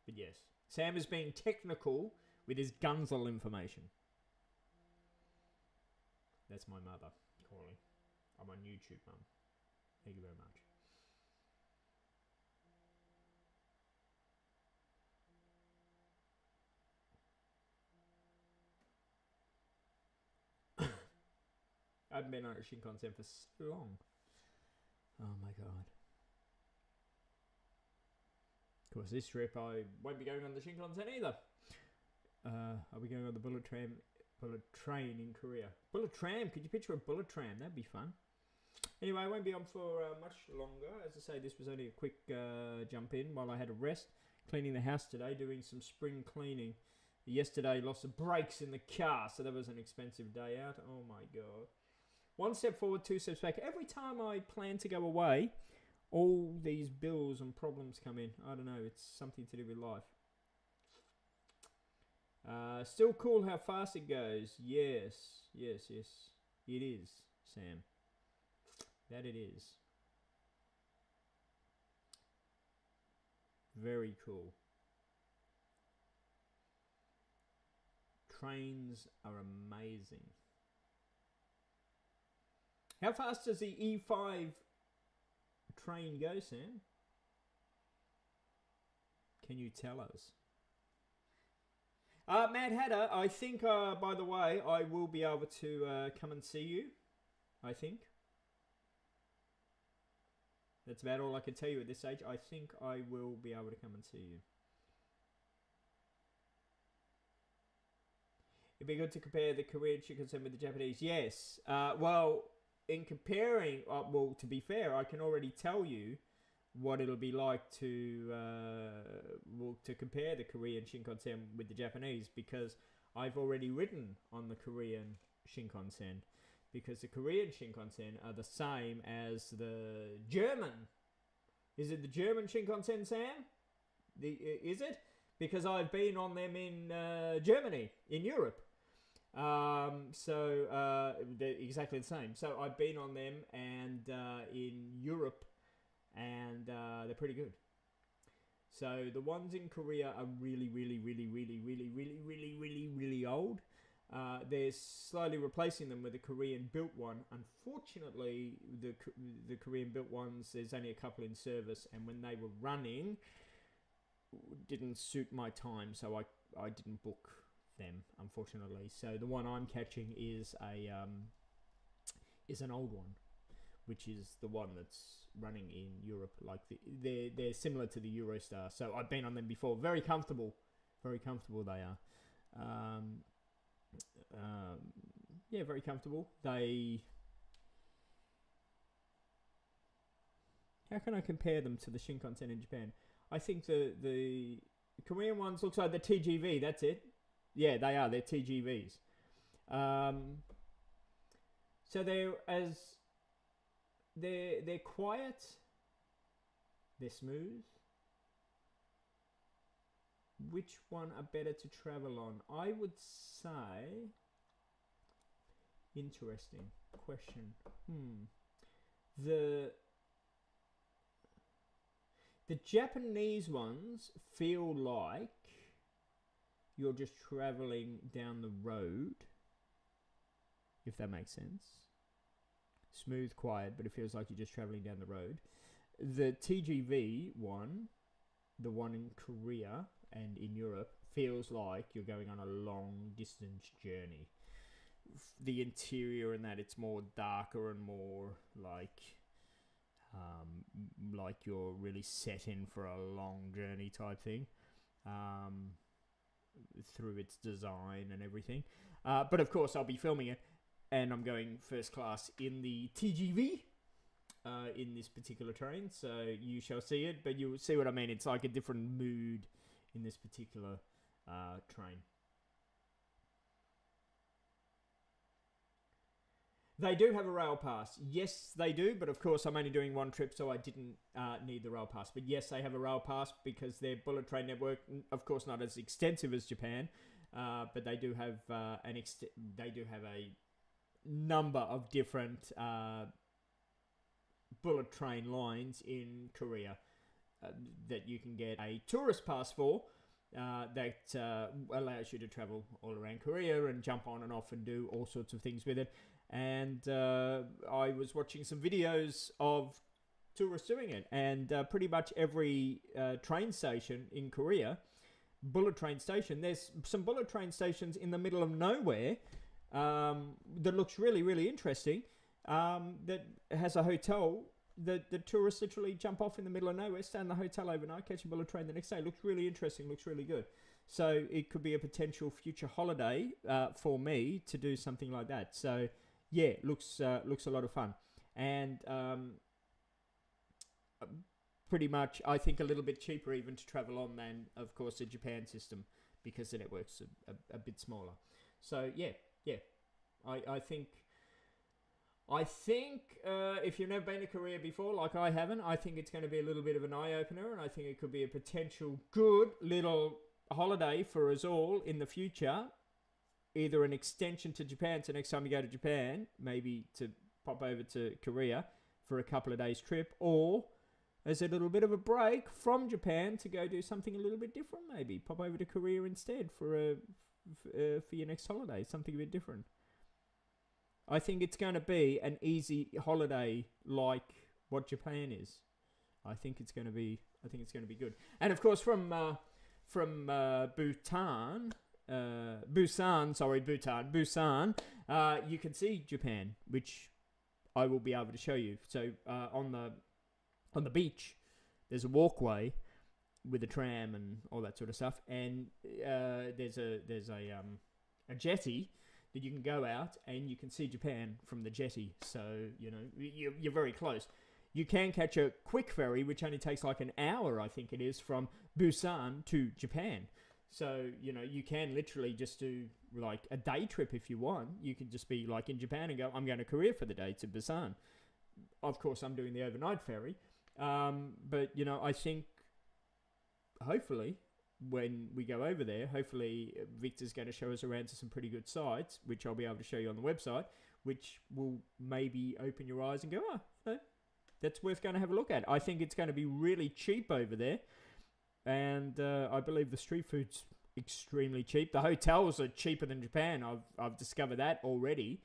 But yes, Sam is being technical with his Gunzel information. That's my mother calling. I'm on YouTube, Mum. Thank you very much. I haven't been on a Shinkansen for so long. Oh my god. Of course, this trip I won't be going on the Shinkansen either. I'll be going on the bullet train in Korea. Bullet tram? Could you picture a bullet tram? That'd be fun. Anyway, I won't be on for much longer. As I say, this was only a quick jump in while I had a rest. Cleaning the house today, doing some spring cleaning. Yesterday, lost the brakes in the car, so that was an expensive day out. Oh my god. One step forward, two steps back. Every time I plan to go away, all these bills and problems come in. I don't know, it's something to do with life. Still cool how fast it goes. Yes. It is, Sam. That it is. Very cool. Trains are amazing. How fast does the E5 train go, Sam? Can you tell us? Mad Hatter, I think, by the way, I will be able to come and see you. I think. That's about all I can tell you at this stage. I think I will be able to come and see you. It'd be good to compare the Korean Shinkansen with the Japanese. Yes. Well, in comparing, well, to be fair, I can already tell you what it'll be like to compare the Korean Shinkansen with the Japanese, because I've already ridden on the Korean Shinkansen, because the Korean Shinkansen are the same as the German. Is it the German Shinkansen, Sam? Is it? Because I've been on them in Germany, in Europe. They're exactly the same. So I've been on them and in Europe, and they're pretty good. So the ones in Korea are really old. They're slowly replacing them with a Korean built one. Unfortunately, the Korean built ones, there's only a couple in service, and when they were running, didn't suit my time, so I didn't book them, unfortunately. So the one I'm catching is an old one, which is the one that's running in Europe. Like they're similar to the Eurostar. So I've been on them before. Very comfortable they are. Yeah, very comfortable. How can I compare them to the Shinkansen in Japan? I think the Korean ones looks like the TGV. That's it. Yeah, they are. They're TGVs. So they're quiet. They're smooth. Which one are better to travel on? I would say. Interesting question. The Japanese ones feel like you're just traveling down the road, if that makes sense. Smooth, quiet, but it feels like you're just traveling down the road. The TGV one, the one in Korea and in Europe, feels like you're going on a long distance journey. The interior and that, it's more darker and more like you're really set in for a long journey type thing, through its design and everything. But of course I'll be filming it, and I'm going first class in the TGV in this particular train, so you shall see it, but you'll see what I mean. It's like a different mood in this particular train. They do have a rail pass. Yes, they do, but of course I'm only doing one trip, so I didn't need the rail pass. But yes, they have a rail pass because their bullet train network, of course, not as extensive as Japan, but they do have a number of different bullet train lines in Korea that you can get a tourist pass for. That allows you to travel all around Korea and jump on and off and do all sorts of things with it. And I was watching some videos of tourists doing it, and pretty much every train station in Korea, bullet train station, there's some bullet train stations in the middle of nowhere that looks really interesting, that has a hotel that the tourists literally jump off in the middle of nowhere, stay in the hotel overnight, catch a bullet train the next day. Looks really interesting, looks really good. So it could be a potential future holiday for me to do something like that. So yeah, looks a lot of fun, and pretty much I think a little bit cheaper even to travel on than, of course, the Japan system, because the network's a bit smaller. So yeah, I think if you've never been to Korea before, like I haven't, I think it's going to be a little bit of an eye-opener, and I think it could be a potential good little holiday for us all in the future. Either an extension to Japan, so next time you go to Japan, maybe to pop over to Korea for a couple of days trip, or as a little bit of a break from Japan to go do something a little bit different, maybe pop over to Korea instead for your next holiday, something a bit different. I think it's going to be an easy holiday like what Japan is. I think it's going to be good. And of course, from Bhutan, you can see Japan, which I will be able to show you. So on the beach, there's a walkway with a tram and all that sort of stuff, and there's a jetty that you can go out and you can see Japan from the jetty. So you know you're very close. You can catch a quick ferry, which only takes like an hour, I think it is, from Busan to Japan. So, you can literally just do like a day trip if you want. You can just be like in Japan and go, I'm going to Korea for the day to Busan. Of course, I'm doing the overnight ferry. But, I think hopefully when we go over there, hopefully Victor's going to show us around to some pretty good sites, which I'll be able to show you on the website, which will maybe open your eyes and go, that's worth going to have a look at. I think it's going to be really cheap over there. And I believe the street food's extremely cheap. The hotels are cheaper than Japan. I've discovered that already.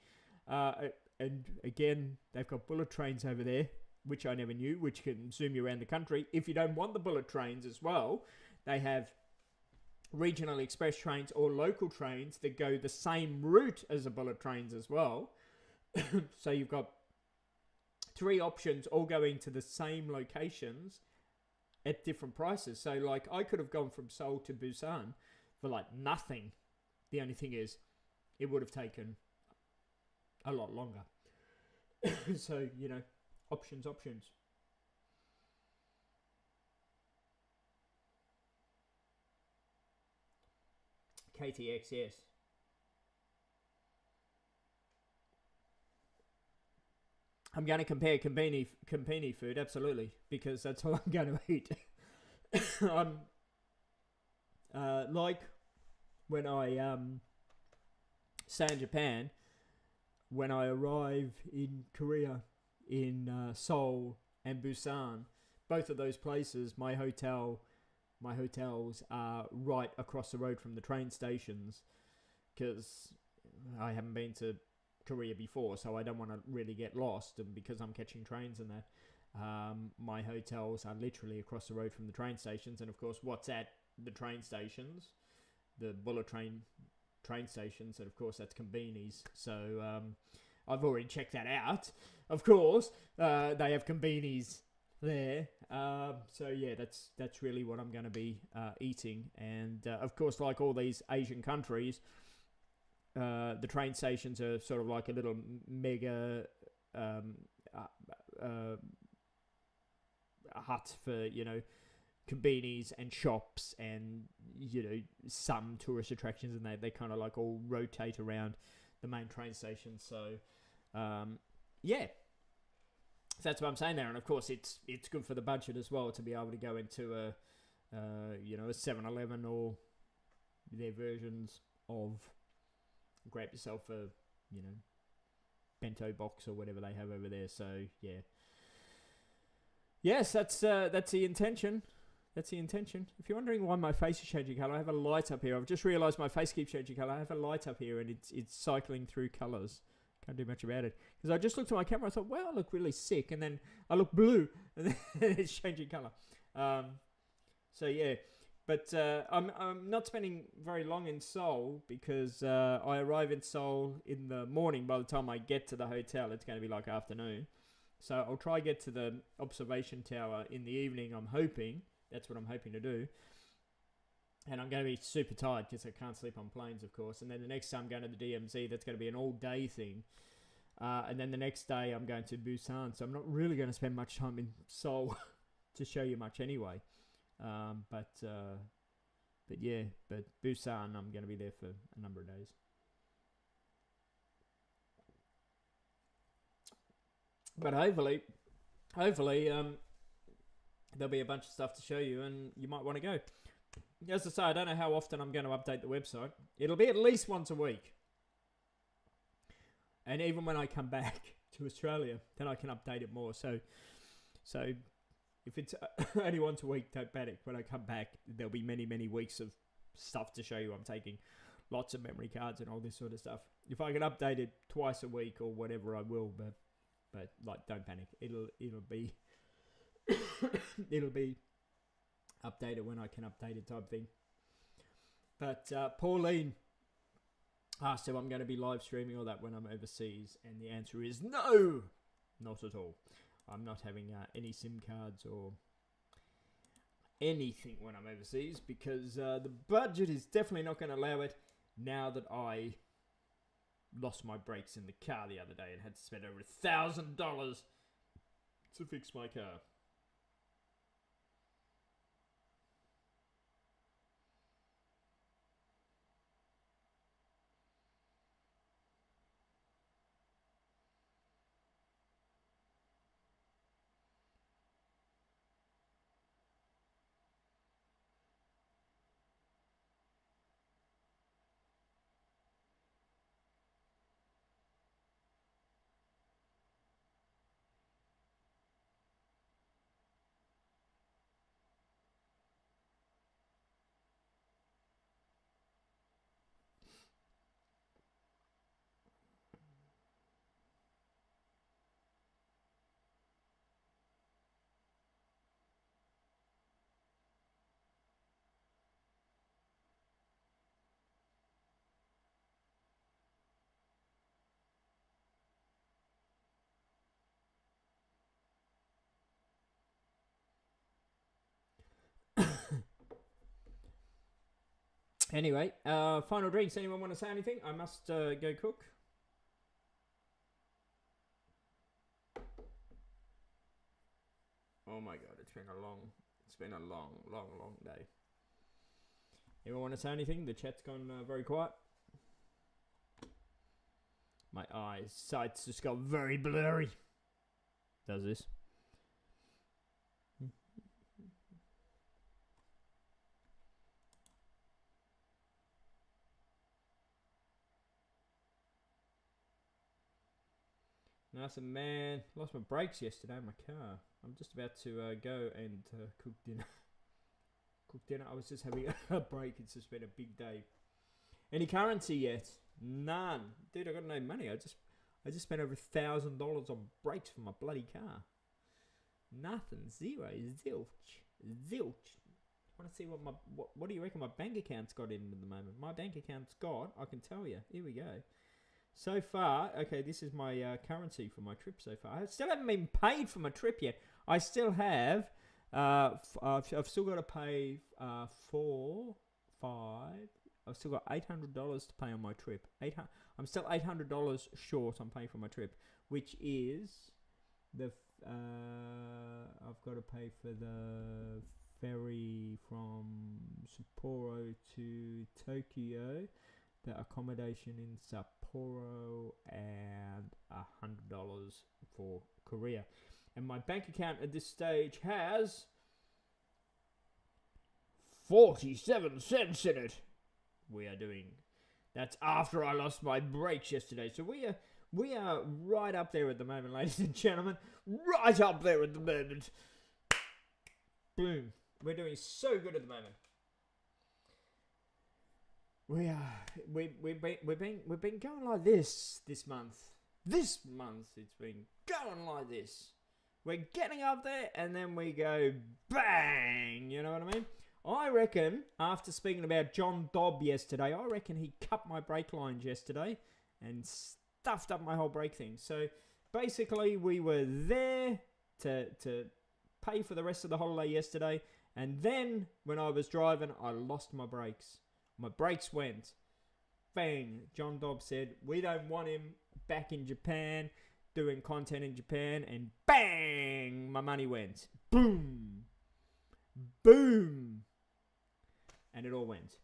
And again, they've got bullet trains over there, which I never knew, which can zoom you around the country. If you don't want the bullet trains as well, they have regional express trains or local trains that go the same route as the bullet trains as well. So you've got 3 options all going to the same locations at different prices. So like I could have gone from Seoul to Busan for like nothing. The only thing is it would have taken a lot longer. So, options. KTX, yes. I'm going to compare Konbini food, absolutely, because that's all I'm going to eat. I'm like when I stay in Japan, when I arrive in Korea, in Seoul and Busan, both of those places, my hotels are right across the road from the train stations, because I haven't been to Korea before, so I don't want to really get lost, and because I'm catching trains and that, my hotels are literally across the road from the train stations. And of course, what's at the train stations, the bullet train stations, and of course that's Konbini's. So I've already checked that out. Of course, they have Konbini's there. So yeah, that's really what I'm going to be eating. And of course, like all these Asian countries, the train stations are sort of like a little mega hut for, Konbini's and shops and, some tourist attractions, and they kind of like all rotate around the main train station. So, yeah. So that's what I'm saying there. And of course, it's good for the budget as well to be able to go into a 7-Eleven or their versions of, grab yourself a, bento box or whatever they have over there. So, yeah. Yes, that's the intention. That's the intention. If you're wondering why my face is changing colour, I have a light up here. I've just realised my face keeps changing colour. I have a light up here and it's cycling through colours. Can't do much about it. Because I just looked at my camera, I thought, wow, I look really sick. And then I look blue and then it's changing colour. So yeah. But I'm not spending very long in Seoul because I arrive in Seoul in the morning. By the time I get to the hotel, it's going to be like afternoon. So I'll try get to the observation tower in the evening, I'm hoping. That's what I'm hoping to do. And I'm going to be super tired because I can't sleep on planes, of course. And then the next time I'm going to the DMZ, that's going to be an all-day thing. And then the next day I'm going to Busan. So I'm not really going to spend much time in Seoul to show you much anyway. But Busan, I'm going to be there for a number of days. But hopefully, there'll be a bunch of stuff to show you, and you might want to go. As I say, I don't know how often I'm going to update the website. It'll be at least once a week. And even when I come back to Australia, then I can update it more. So if it's only once a week, don't panic. When I come back, there'll be many, many weeks of stuff to show you. I'm taking lots of memory cards and all this sort of stuff. If I can update it twice a week or whatever, I will. But like, don't panic. It'll be it'll be updated when I can update it, type thing. But Pauline asked if I'm going to be live streaming all that when I'm overseas, and the answer is no, not at all. I'm not having any SIM cards or anything when I'm overseas because the budget is definitely not going to allow it. Now that I lost my brakes in the car the other day and had to spend over $1,000 to fix my car. Anyway, final drinks. Anyone want to say anything? I must go cook. Oh my god, it's been a long day. Anyone want to say anything? The chat's gone very quiet. My sight's just got very blurry. Does this? Nothing, man. Lost my brakes yesterday in my car. I'm just about to go and cook dinner. I was just having a break. It's just been a big day. Any currency yet? None. Dude, I got no money. I just spent over $1,000 on brakes for my bloody car. Nothing. Zero. Zilch. I want to see what do you reckon my bank account's got in at the moment? My bank account's got, I can tell you. Here we go. So far, okay, this is my currency for my trip so far. I still haven't been paid for my trip yet. I still have, I've still got to pay I've still got $800 to pay on my trip. I'm still $800 short on paying for my trip, which is I've got to pay for the ferry from Sapporo to Tokyo, the accommodation in Sapporo, and $100 for Korea. And my bank account at this stage has 47 cents in it. That's after I lost my brakes yesterday. So we are right up there at the moment, ladies and gentlemen. Right up there at the moment. Boom. We're doing so good at the moment. We've been going like this month. This month it's been going like this. We're getting up there and then we go bang. You know what I mean? I reckon, after speaking about John Dobb yesterday, I reckon he cut my brake lines yesterday and stuffed up my whole brake thing. So basically we were there to pay for the rest of the holiday yesterday, and then when I was driving I lost my brakes. My brakes went. Bang. John Dobb said, we don't want him back in Japan doing content in Japan, and bang, my money went. Boom. Boom. And it all went.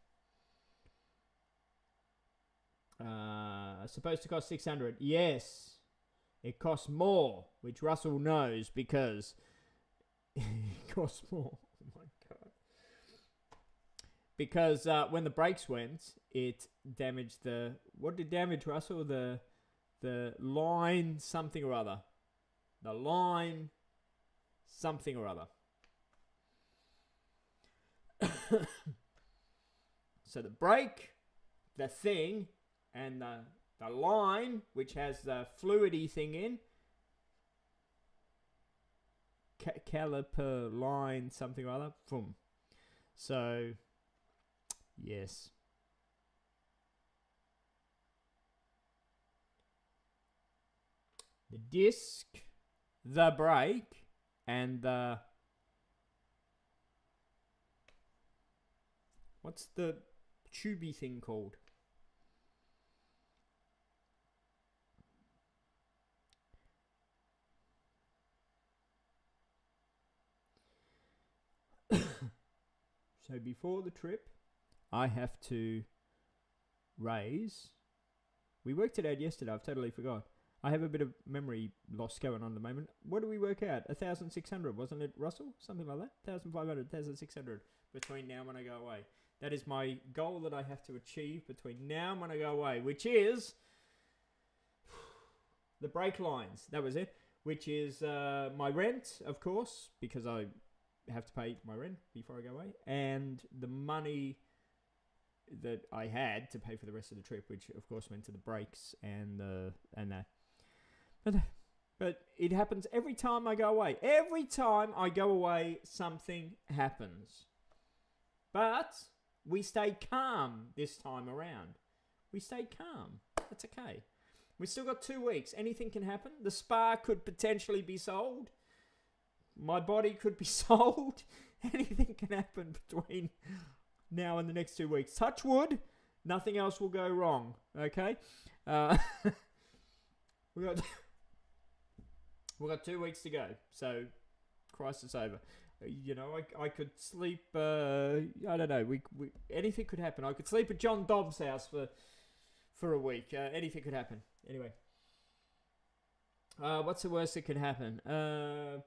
Supposed to cost $600. Yes. It costs more, which Russell knows because it costs more. Oh my God. Because when the brakes went, it damaged the... What did it damage, Russell? The line something or other. The line something or other. So the brake, the thing, and the line, which has the fluidy thing in, caliper line something or other, boom. So, yes. The disc, the brake, and the... What's the tubey thing called? So before the trip, I have to raise. We worked it out yesterday. I've totally forgot. I have a bit of memory loss going on at the moment. What do we work out? 1,600, wasn't it, Russell? Something like that? 1,500, 1,600 between now and when I go away. That is my goal that I have to achieve between now and when I go away, which is the brake lines. That was it. Which is my rent, of course, because I have to pay my rent before I go away, and the money that I had to pay for the rest of the trip, which of course went to the brakes and that. But it happens every time I go away. Every time I go away, something happens. But we stay calm this time around. We stay calm. That's okay. We've still got 2 weeks. Anything can happen. The spa could potentially be sold. My body could be sold. Anything can happen between now and the next 2 weeks. Touch wood. Nothing else will go wrong. Okay? We've got 2 weeks to go. So, crisis over. You know, I could sleep, I don't know, anything could happen. I could sleep at John Dobbs' house for a week. Anything could happen. Anyway. What's the worst that could happen? The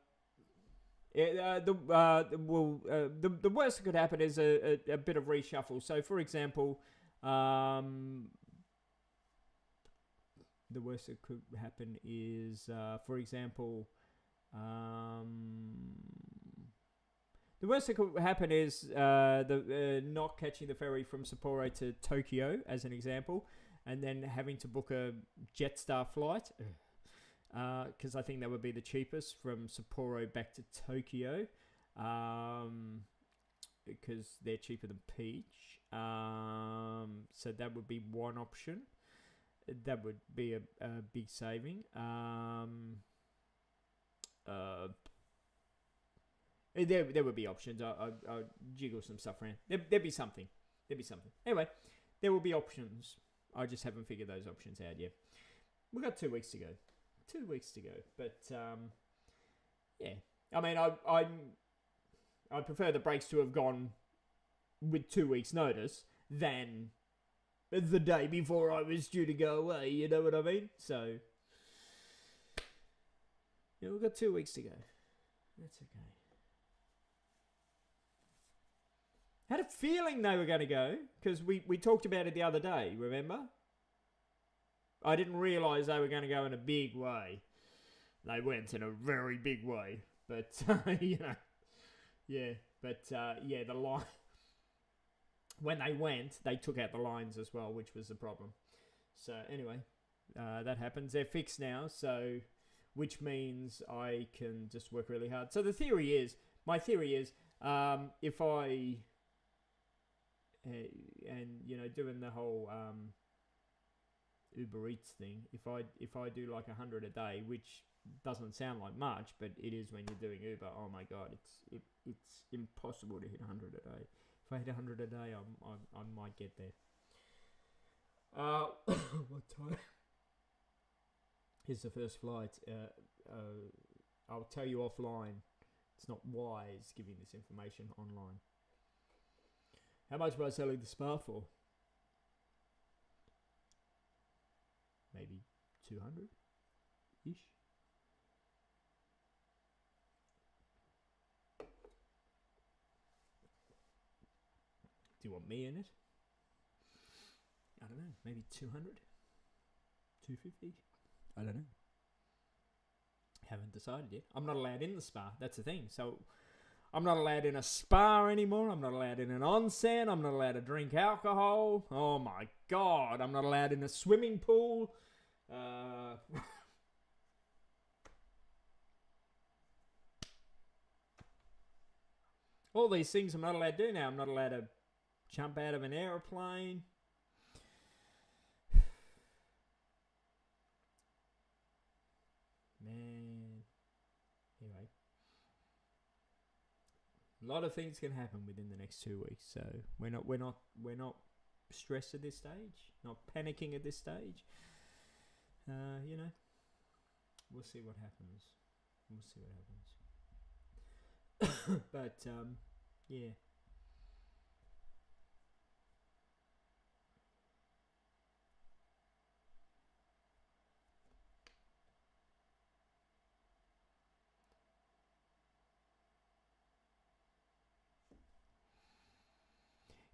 worst that could happen is a bit of reshuffle. So, for example, the worst that could happen is, for example, the worst that could happen is the not catching the ferry from Sapporo to Tokyo, as an example, and then having to book a Jetstar flight, because I think that would be the cheapest from Sapporo back to Tokyo, because they're cheaper than Peach. So that would be one option. That would be a big saving. There would be options. I'll jiggle some stuff around. There'd be something. Anyway, there will be options. I just haven't figured those options out yet. We've got 2 weeks to go. 2 weeks to go. But, yeah. I mean, I prefer the breaks to have gone with 2 weeks' notice than the day before I was due to go away. You know what I mean? So, yeah, we've got 2 weeks to go. That's okay. Had a feeling they were going to go, because we talked about it the other day, remember? I didn't realise they were going to go in a big way. They went in a very big way. But, you know, yeah. But, yeah, the line... When they went, they took out the lines as well, which was the problem. So, anyway, that happens. They're fixed now, so... Which means I can just work really hard. So, my theory is, if I... and you know, doing the whole Uber Eats thing, if I do like 100 a day, which doesn't sound like much, but it is when you're doing Uber. Oh my god, it's impossible to hit 100 a day. If I hit 100 a day, I might get there. What time? Here's the first flight. I'll tell you offline. It's not wise giving this information online. How much am I selling the spa for? Maybe 200-ish. Do you want me in it? I don't know. Maybe 200? 250? I don't know. Haven't decided yet. I'm not allowed in the spa. That's the thing. So... I'm not allowed in a spa anymore. I'm not allowed in an onsen. I'm not allowed to drink alcohol. Oh my god. I'm not allowed in a swimming pool. All these things I'm not allowed to do now. I'm not allowed to jump out of an aeroplane. Man. Anyway. A lot of things can happen within the next 2 weeks, so we're not stressed at this stage, not panicking at this stage. You know, we'll see what happens. But yeah,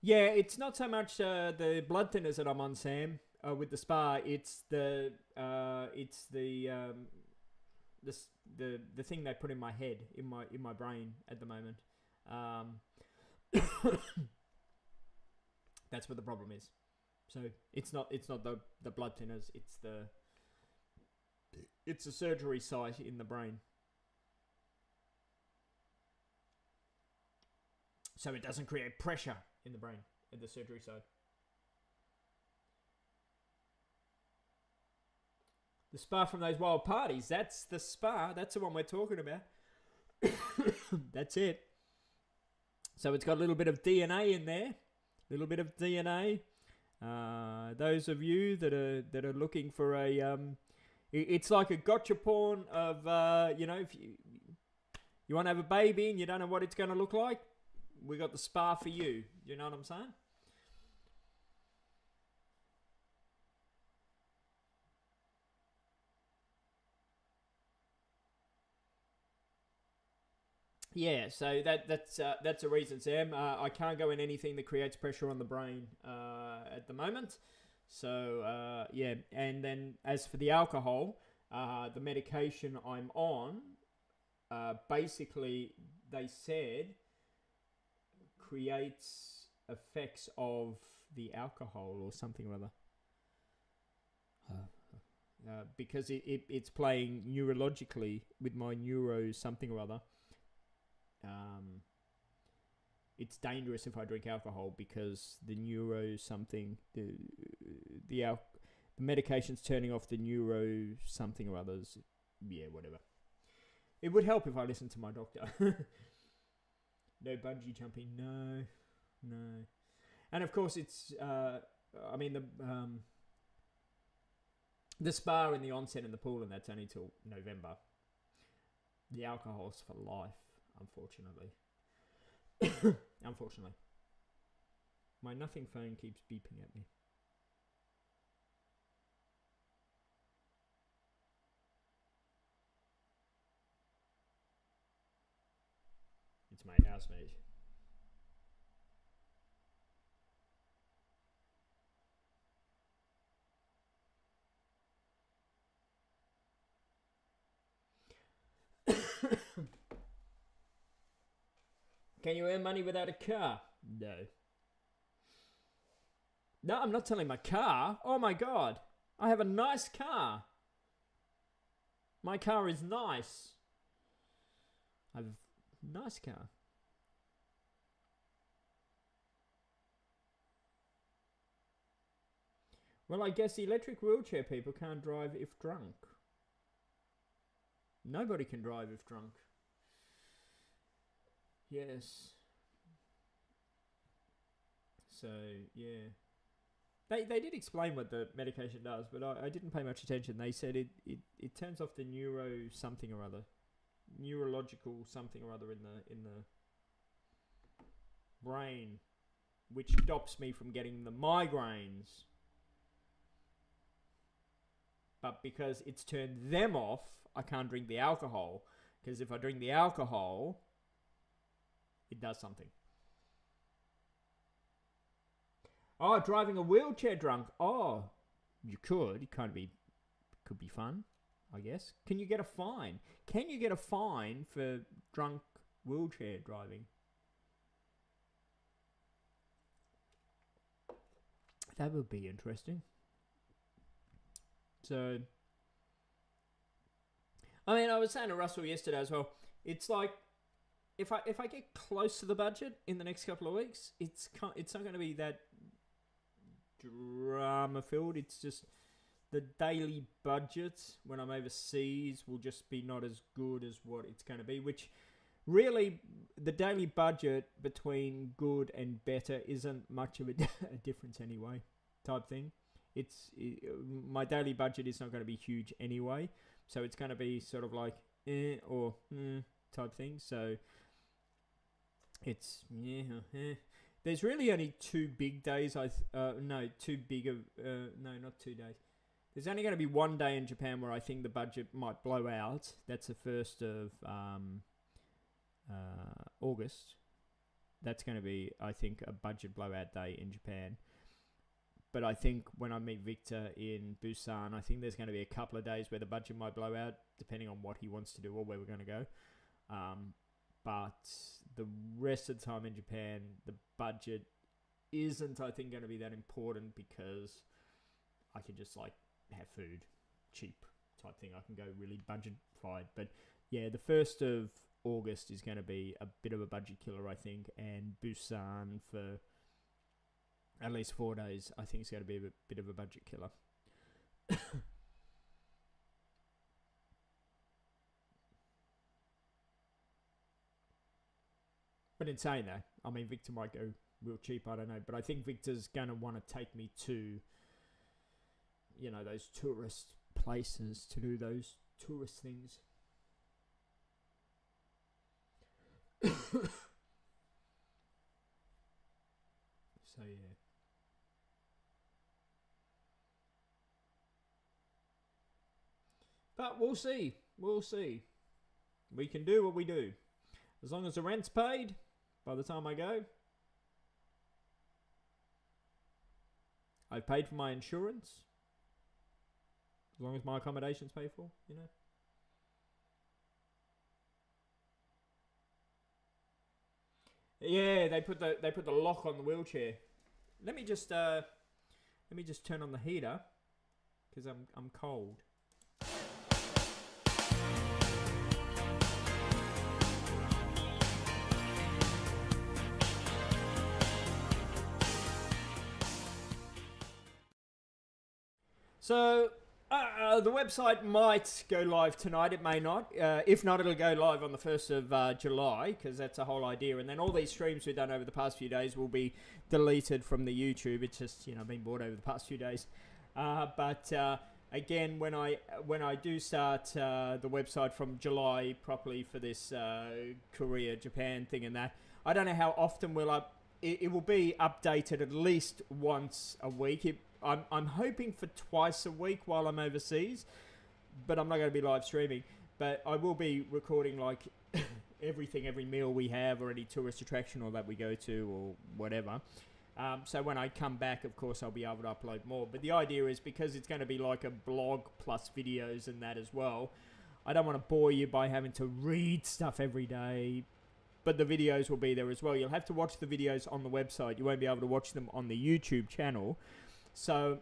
Yeah, it's not so much the blood thinners that I'm on, Sam, with the spa. It's the thing they put in my head, in my brain at the moment. Um, that's what the problem is. So it's not the blood thinners. It's a surgery site in the brain. So it doesn't create pressure in the brain at the surgery site. The spa from those wild parties. That's the spa. That's the one we're talking about. That's it. So it's got a little bit of DNA in there. A little bit of DNA. Those of you that are looking for a it's like a gotcha porn of if you want to have a baby and you don't know what it's going to look like, we got the spa for you. You know what I'm saying? Yeah, so that's a reason, Sam. I can't go in anything that creates pressure on the brain at the moment. So yeah, and then as for the alcohol, the medication I'm on, basically they said creates effects of the alcohol or something or other. Because it's playing neurologically with my neuro something or other. It's dangerous if I drink alcohol because the neuro something the medication's turning off the neuro something or others. Yeah, whatever. It would help if I listened to my doctor. No bungee jumping, no. And of course, it's the spa and the onset and the pool, and that's only till November. The alcohol's for life, unfortunately. Unfortunately. My nothing phone keeps beeping at me. It's my housemate. Can you earn money without a car? No. No, I'm not selling my car. Oh my god. I have a nice car. My car is nice. I have a nice car. Well, I guess electric wheelchair people can't drive if drunk. Nobody can drive if drunk. Yes. So, yeah. They did explain what the medication does, but I didn't pay much attention. They said it turns off the neuro something or other. Neurological something or other in the brain, which stops me from getting the migraines. But because it's turned them off, I can't drink the alcohol. Because if I drink the alcohol, it does something. Oh, driving a wheelchair drunk. Oh, you could. It could be fun, I guess. Can you get a fine? Can you get a fine for drunk wheelchair driving? That would be interesting. So, I mean, I was saying to Russell yesterday as well. It's like if I get close to the budget in the next couple of weeks, it's not going to be that drama filled. It's just the daily budget when I'm overseas will just be not as good as what it's going to be. Which really, the daily budget between good and better isn't much of a difference anyway. Type thing. My daily budget is not going to be huge anyway, so it's going to be sort of like or type thing. So it's There's really only 2 big days. Not 2 days. There's only going to be 1 day in Japan where I think the budget might blow out. That's the 1st of August. that's going to be, I think, a budget blowout day in Japan. But I think when I meet Victor in Busan, I think there's going to be a couple of days where the budget might blow out, depending on what he wants to do or where we're going to go. But the rest of the time in Japan, the budget isn't, I think, going to be that important because I can just like have food, cheap type thing. I can go really budget-fied. But yeah, the 1st of August is going to be a bit of a budget killer, I think, and Busan for at least 4 days, I think it's going to be a bit of a budget killer. But in saying that, I mean, Victor might go real cheap, I don't know. But I think Victor's going to want to take me to, you know, those tourist places to do those tourist things. So, yeah. But we'll see. We'll see. We can do what we do. As long as the rent's paid by the time I go. I've paid for my insurance. As long as my accommodation's paid for, you know. Yeah, they put the lock on the wheelchair. Let me just turn on the heater because I'm cold. So, the website might go live tonight. It may not. If not, it'll go live on the 1st of July, because that's the whole idea. And then all these streams we've done over the past few days will be deleted from the YouTube. It's just, you know, been bored over the past few days. But again, when I do start the website from July properly for this Korea, Japan thing and that, I don't know how often it will be updated at least once a week. I'm hoping for twice a week while I'm overseas, but I'm not going to be live streaming. But I will be recording like everything, every meal we have or any tourist attraction or that we go to or whatever. So when I come back, of course, I'll be able to upload more. But the idea is, because it's going to be like a blog plus videos and that as well, I don't want to bore you by having to read stuff every day. But the videos will be there as well. You'll have to watch the videos on the website. You won't be able to watch them on the YouTube channel. So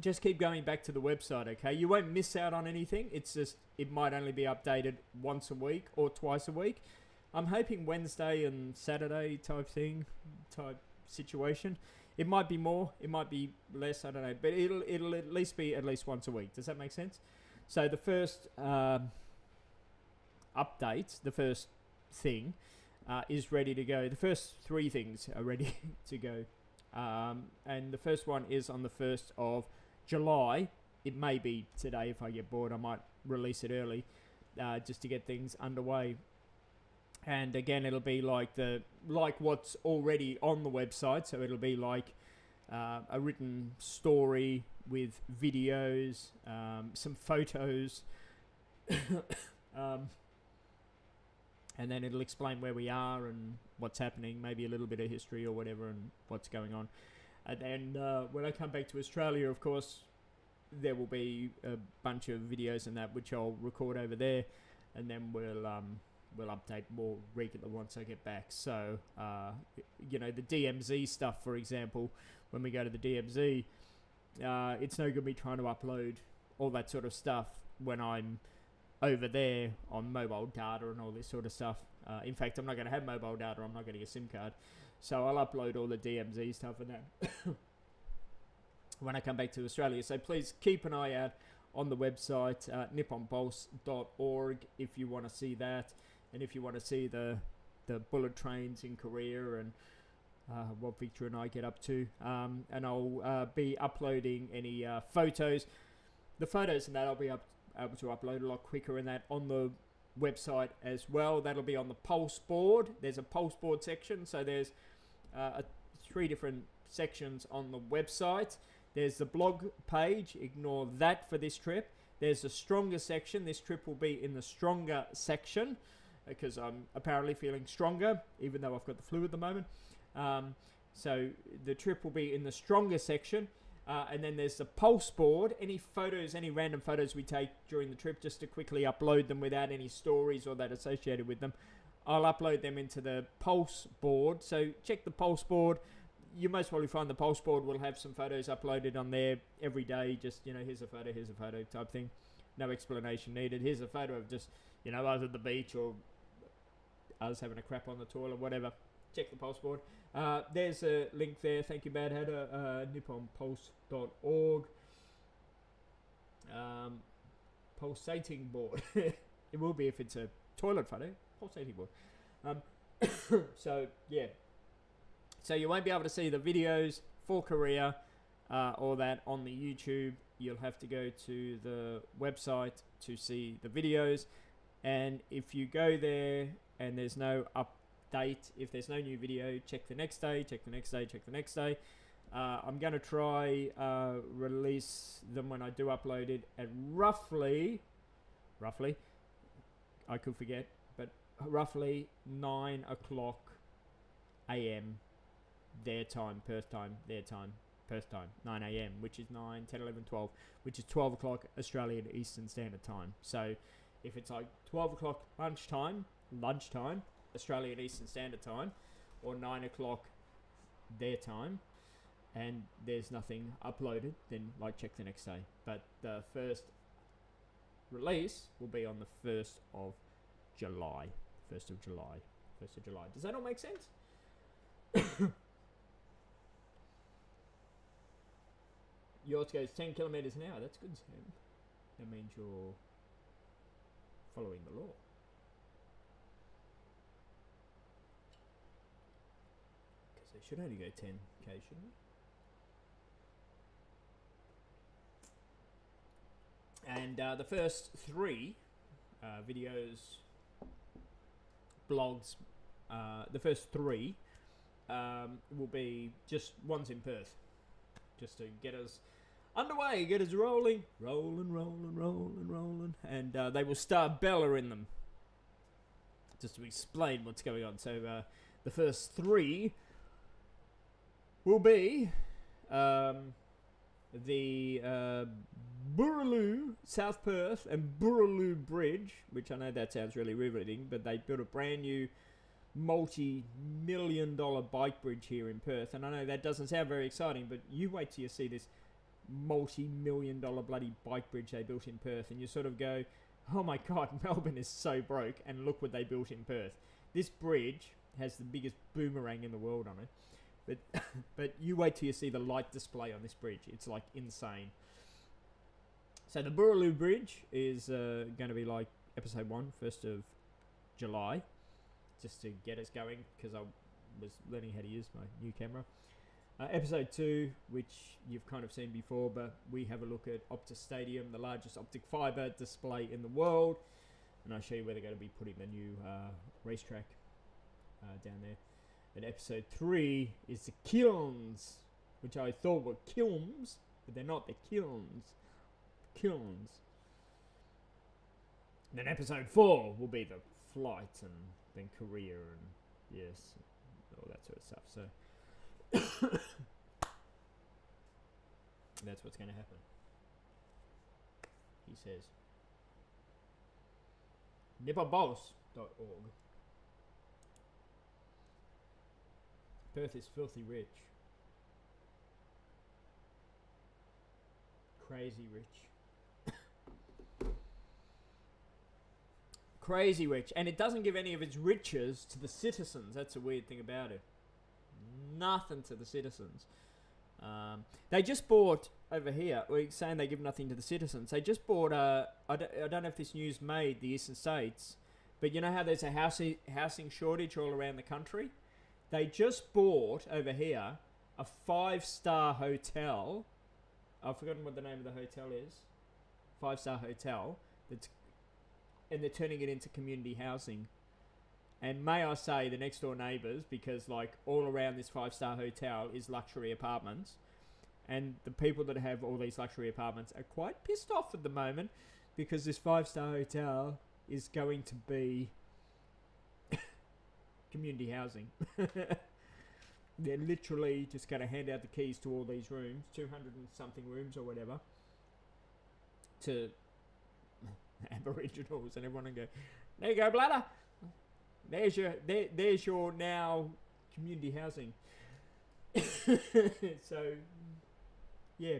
just keep going back to the website, okay? You won't miss out on anything. It's just, it might only be updated once a week or twice a week. I'm hoping Wednesday and Saturday type situation. It might be more, it might be less, I don't know. But it'll at least be at least once a week. Does that make sense? So the first update, the first thing is ready to go. The first 3 things are ready to go. And the first one is on the 1st of July. It may be today. If I get bored, I might release it early, just to get things underway. And again, it'll be like what's already on the website. So it'll be like a written story with videos, some photos, and then it'll explain where we are and what's happening, maybe a little bit of history or whatever and what's going on. And then when I come back to Australia, of course, there will be a bunch of videos and that which I'll record over there, and then we'll update more regular once I get back. So, you know, the DMZ stuff, for example, when we go to the DMZ, it's no good me trying to upload all that sort of stuff when I'm over there on mobile data and all this sort of stuff. In fact, I'm not going to have mobile data. I'm not getting a SIM card. So I'll upload all the DMZ stuff and that when I come back to Australia. So please keep an eye out on the website, NipponPulse.org, if you want to see that. And if you want to see the bullet trains in Korea and what Victor and I get up to. And I'll be uploading any photos. The photos and that I'll be able to upload a lot quicker and that on the website as well. That'll be on the Pulse board. There's a Pulse board section, so there's 3 different sections on the website. There's the blog page, ignore that for this trip. There's the stronger section. This trip will be in the stronger section, because I'm apparently feeling stronger, even though I've got the flu at the moment. So the trip will be in the stronger section. And then there's the pulse board. Any photos, any random photos we take during the trip, just to quickly upload them without any stories or that associated with them, I'll upload them into the pulse board. So check the pulse board. You most probably find the pulse board will have some photos uploaded on there every day. Just, here's a photo type thing. No explanation needed. Here's a photo of just, us at the beach or us having a crap on the toilet, whatever. Check the pulse board. There's a link there. Thank you, Bad Hatter. NipponPulse.org. Pulsating board. It will be if it's a toilet photo. Pulsating board. So, yeah. So you won't be able to see the videos for Korea or that on the YouTube. You'll have to go to the website to see the videos. And if you go there and there's no update, if there's no new video, check the next day, check the next day, check the next day. I'm going to try release them when I do upload it at roughly, I could forget, but roughly 9 o'clock a.m. their time, Perth time, their time, Perth time, 9 a.m., which is 9, 10, 11, 12, which is 12 o'clock Australian Eastern Standard Time. So if it's like 12 o'clock lunchtime, Australian Eastern Standard Time, or 9 o'clock their time, and there's nothing uploaded, then check the next day. But the first release will be on the 1st of July. 1st of July. Does that all make sense? Yours goes 10 kilometers an hour. That's good, Sam. That means you're following the law. Because they should only go 10k, shouldn't they? And the first 3 videos, blogs, the first 3 will be just ones in Perth, just to get us underway, get us rolling, and they will star Bella in them, just to explain what's going on. So the first 3 will be the Boorloo, South Perth, and Boorloo Bridge, which I know that sounds really riveting, but they built a brand new multi-million-dollar bike bridge here in Perth, and I know that doesn't sound very exciting, but you wait till you see this multi-million-dollar bloody bike bridge they built in Perth, and you sort of go, oh my god, Melbourne is so broke, and look what they built in Perth. This bridge has the biggest boomerang in the world on it, but you wait till you see the light display on this bridge. It's like insane. So the Boorloo Bridge is going to be like episode 1, 1st of July, just to get us going, because I was learning how to use my new camera. Episode 2, which you've kind of seen before, but we have a look at Optus Stadium, the largest optic fibre display in the world, and I'll show you where they're going to be putting the new racetrack down there. And episode 3 is the kilns, which I thought were kilns, but they're not, they're kilns. Kilns. And then episode 4 will be the flight, and then Korea, and yes, all that sort of stuff. So that's what's going to happen, he says. NipponPulse.org. Perth is filthy rich. Crazy rich. Crazy rich. And it doesn't give any of its riches to the citizens. That's a weird thing about it. Nothing to the citizens. They just bought over here. We're saying they give nothing to the citizens. They just bought. I don't know if this news made the eastern states, but you know how there's a housing shortage all around the country. They just bought over here a 5-star hotel. I've forgotten what the name of the hotel is. 5-star hotel. And they're turning it into community housing. And may I say, the next door neighbours, because like all around this 5-star hotel is luxury apartments, and the people that have all these luxury apartments are quite pissed off at the moment, because this 5-star hotel is going to be community housing. They're literally just going to hand out the keys to all these rooms, 200 and something rooms or whatever, to Aboriginals, and everyone will go, there you go, bladder. There's your now community housing. So, yeah.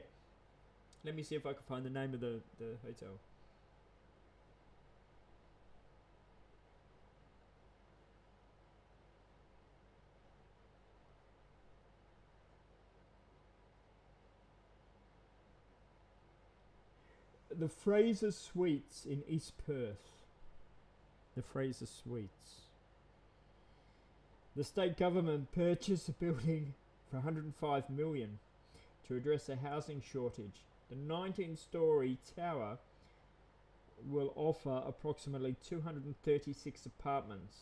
Let me see if I can find the name of the hotel. The Fraser Suites in East Perth. The Fraser Suites. The state government purchased a building for 105 million to address a housing shortage. The 19-storey tower will offer approximately 236 apartments,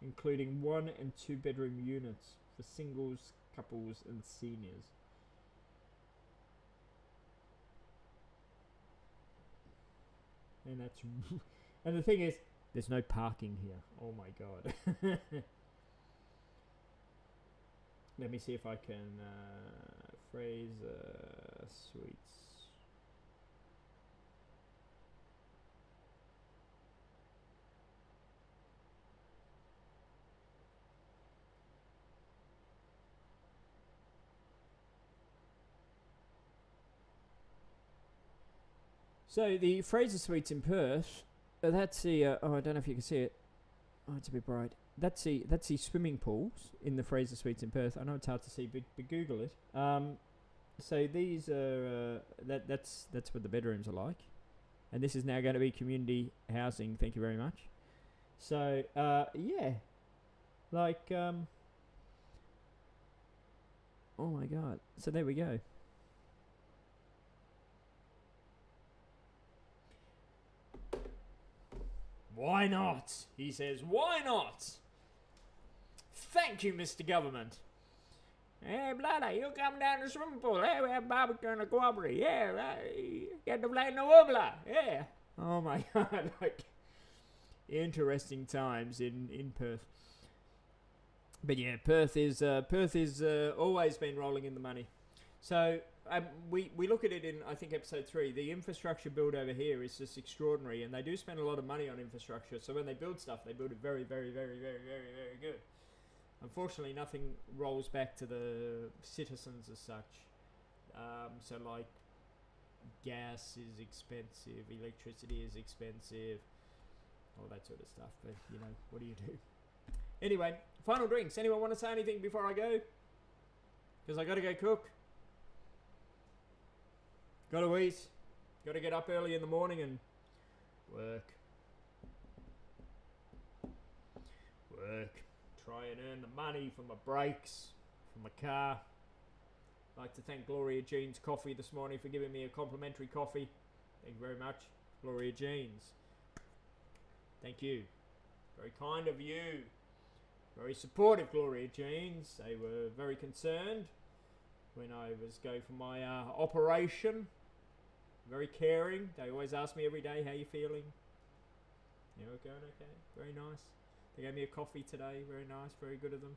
including 1 and 2 bedroom units for singles, couples and seniors. And that's and the thing is, there's no parking here. Oh my god. Let me see if I can Fraser Suites. So the Fraser Suites in Perth, that's the oh, I don't know if you can see it. Oh, it's a bit bright. That's the swimming pools in the Fraser Suites in Perth. I know it's hard to see, but Google it. So these are that's what the bedrooms are like, and this is now going to be community housing. Thank you very much. So yeah, like oh my god. So there we go. Why not? He says, why not? Thank you, Mr. Government. Hey, bloody, you come down to the swimming pool. Hey, we have barbecue and a cooperative. Yeah, right. Get to play in the wobbler. Yeah. Oh my god, like interesting times in Perth. But yeah, Perth is always been rolling in the money. So we look at it in, I think, episode 3. The infrastructure build over here is just extraordinary, and they do spend a lot of money on infrastructure. So when they build stuff, they build it very, very, very, very, very, very good. Unfortunately, nothing rolls back to the citizens as such. So like, gas is expensive, electricity is expensive, all that sort of stuff. But you know, what do you do? Anyway, final drinks. Anyone want to say anything before I go? Because I got to go cook. Got to eat. Got to get up early in the morning and work. Try and earn the money for my brakes, for my car. I'd like to thank Gloria Jean's Coffee this morning for giving me a complimentary coffee. Thank you very much, Gloria Jean's. Thank you. Very kind of you. Very supportive, Gloria Jean's. They were very concerned when I was going for my operation. Very caring. They always ask me every day, how you feeling? You know, going okay. Very nice. They gave me a coffee today. Very nice. Very good of them.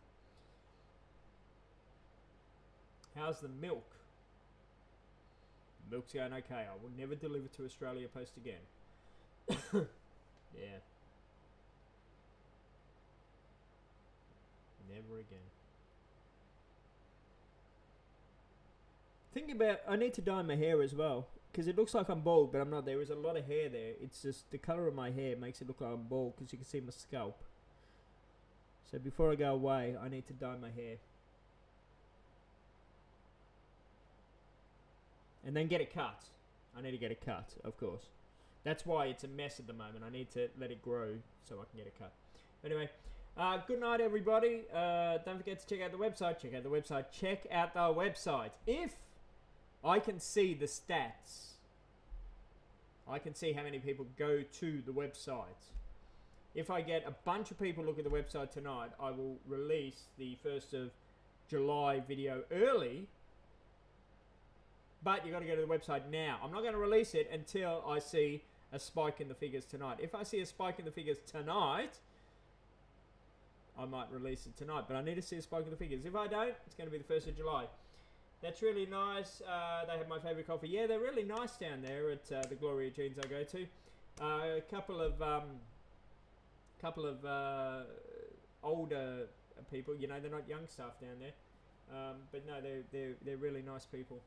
How's the milk? The milk's going okay. I will never deliver to Australia Post again. Yeah. Never again. Think about, I need to dye my hair as well, because it looks like I'm bald, but I'm not. There is a lot of hair there. It's just the colour of my hair makes it look like I'm bald, because you can see my scalp. So before I go away, I need to dye my hair. And then get it cut. I need to get it cut, of course. That's why it's a mess at the moment. I need to let it grow so I can get it cut. Anyway, good night, everybody. Don't forget to check out the website. Check out the website. Check out the website. If I can see the stats, I can see how many people go to the website. If I get a bunch of people look at the website tonight, I will release the 1st of July video early. But you got to go to the website now. I'm not going to release it until I see a spike in the figures tonight. If I see a spike in the figures tonight, I might release it tonight. But I need to see a spike of the figures. If I don't, it's going to be the 1st of July. That's really nice. They have my favourite coffee. Yeah, they're really nice down there at the Gloria Jeans I go to. A couple of older people. You know, they're not young staff down there. But no, they're really nice people.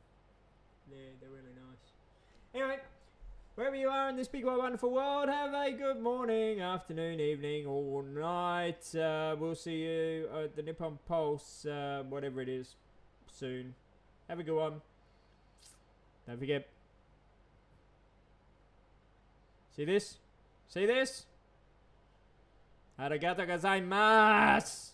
They're really nice. Anyway, wherever you are in this big, wonderful world, have a good morning, afternoon, evening, or night. We'll see you at the Nippon Pulse, whatever it is, soon. Have a good one. Don't forget. See this? See this? Arigatou gozaimasu!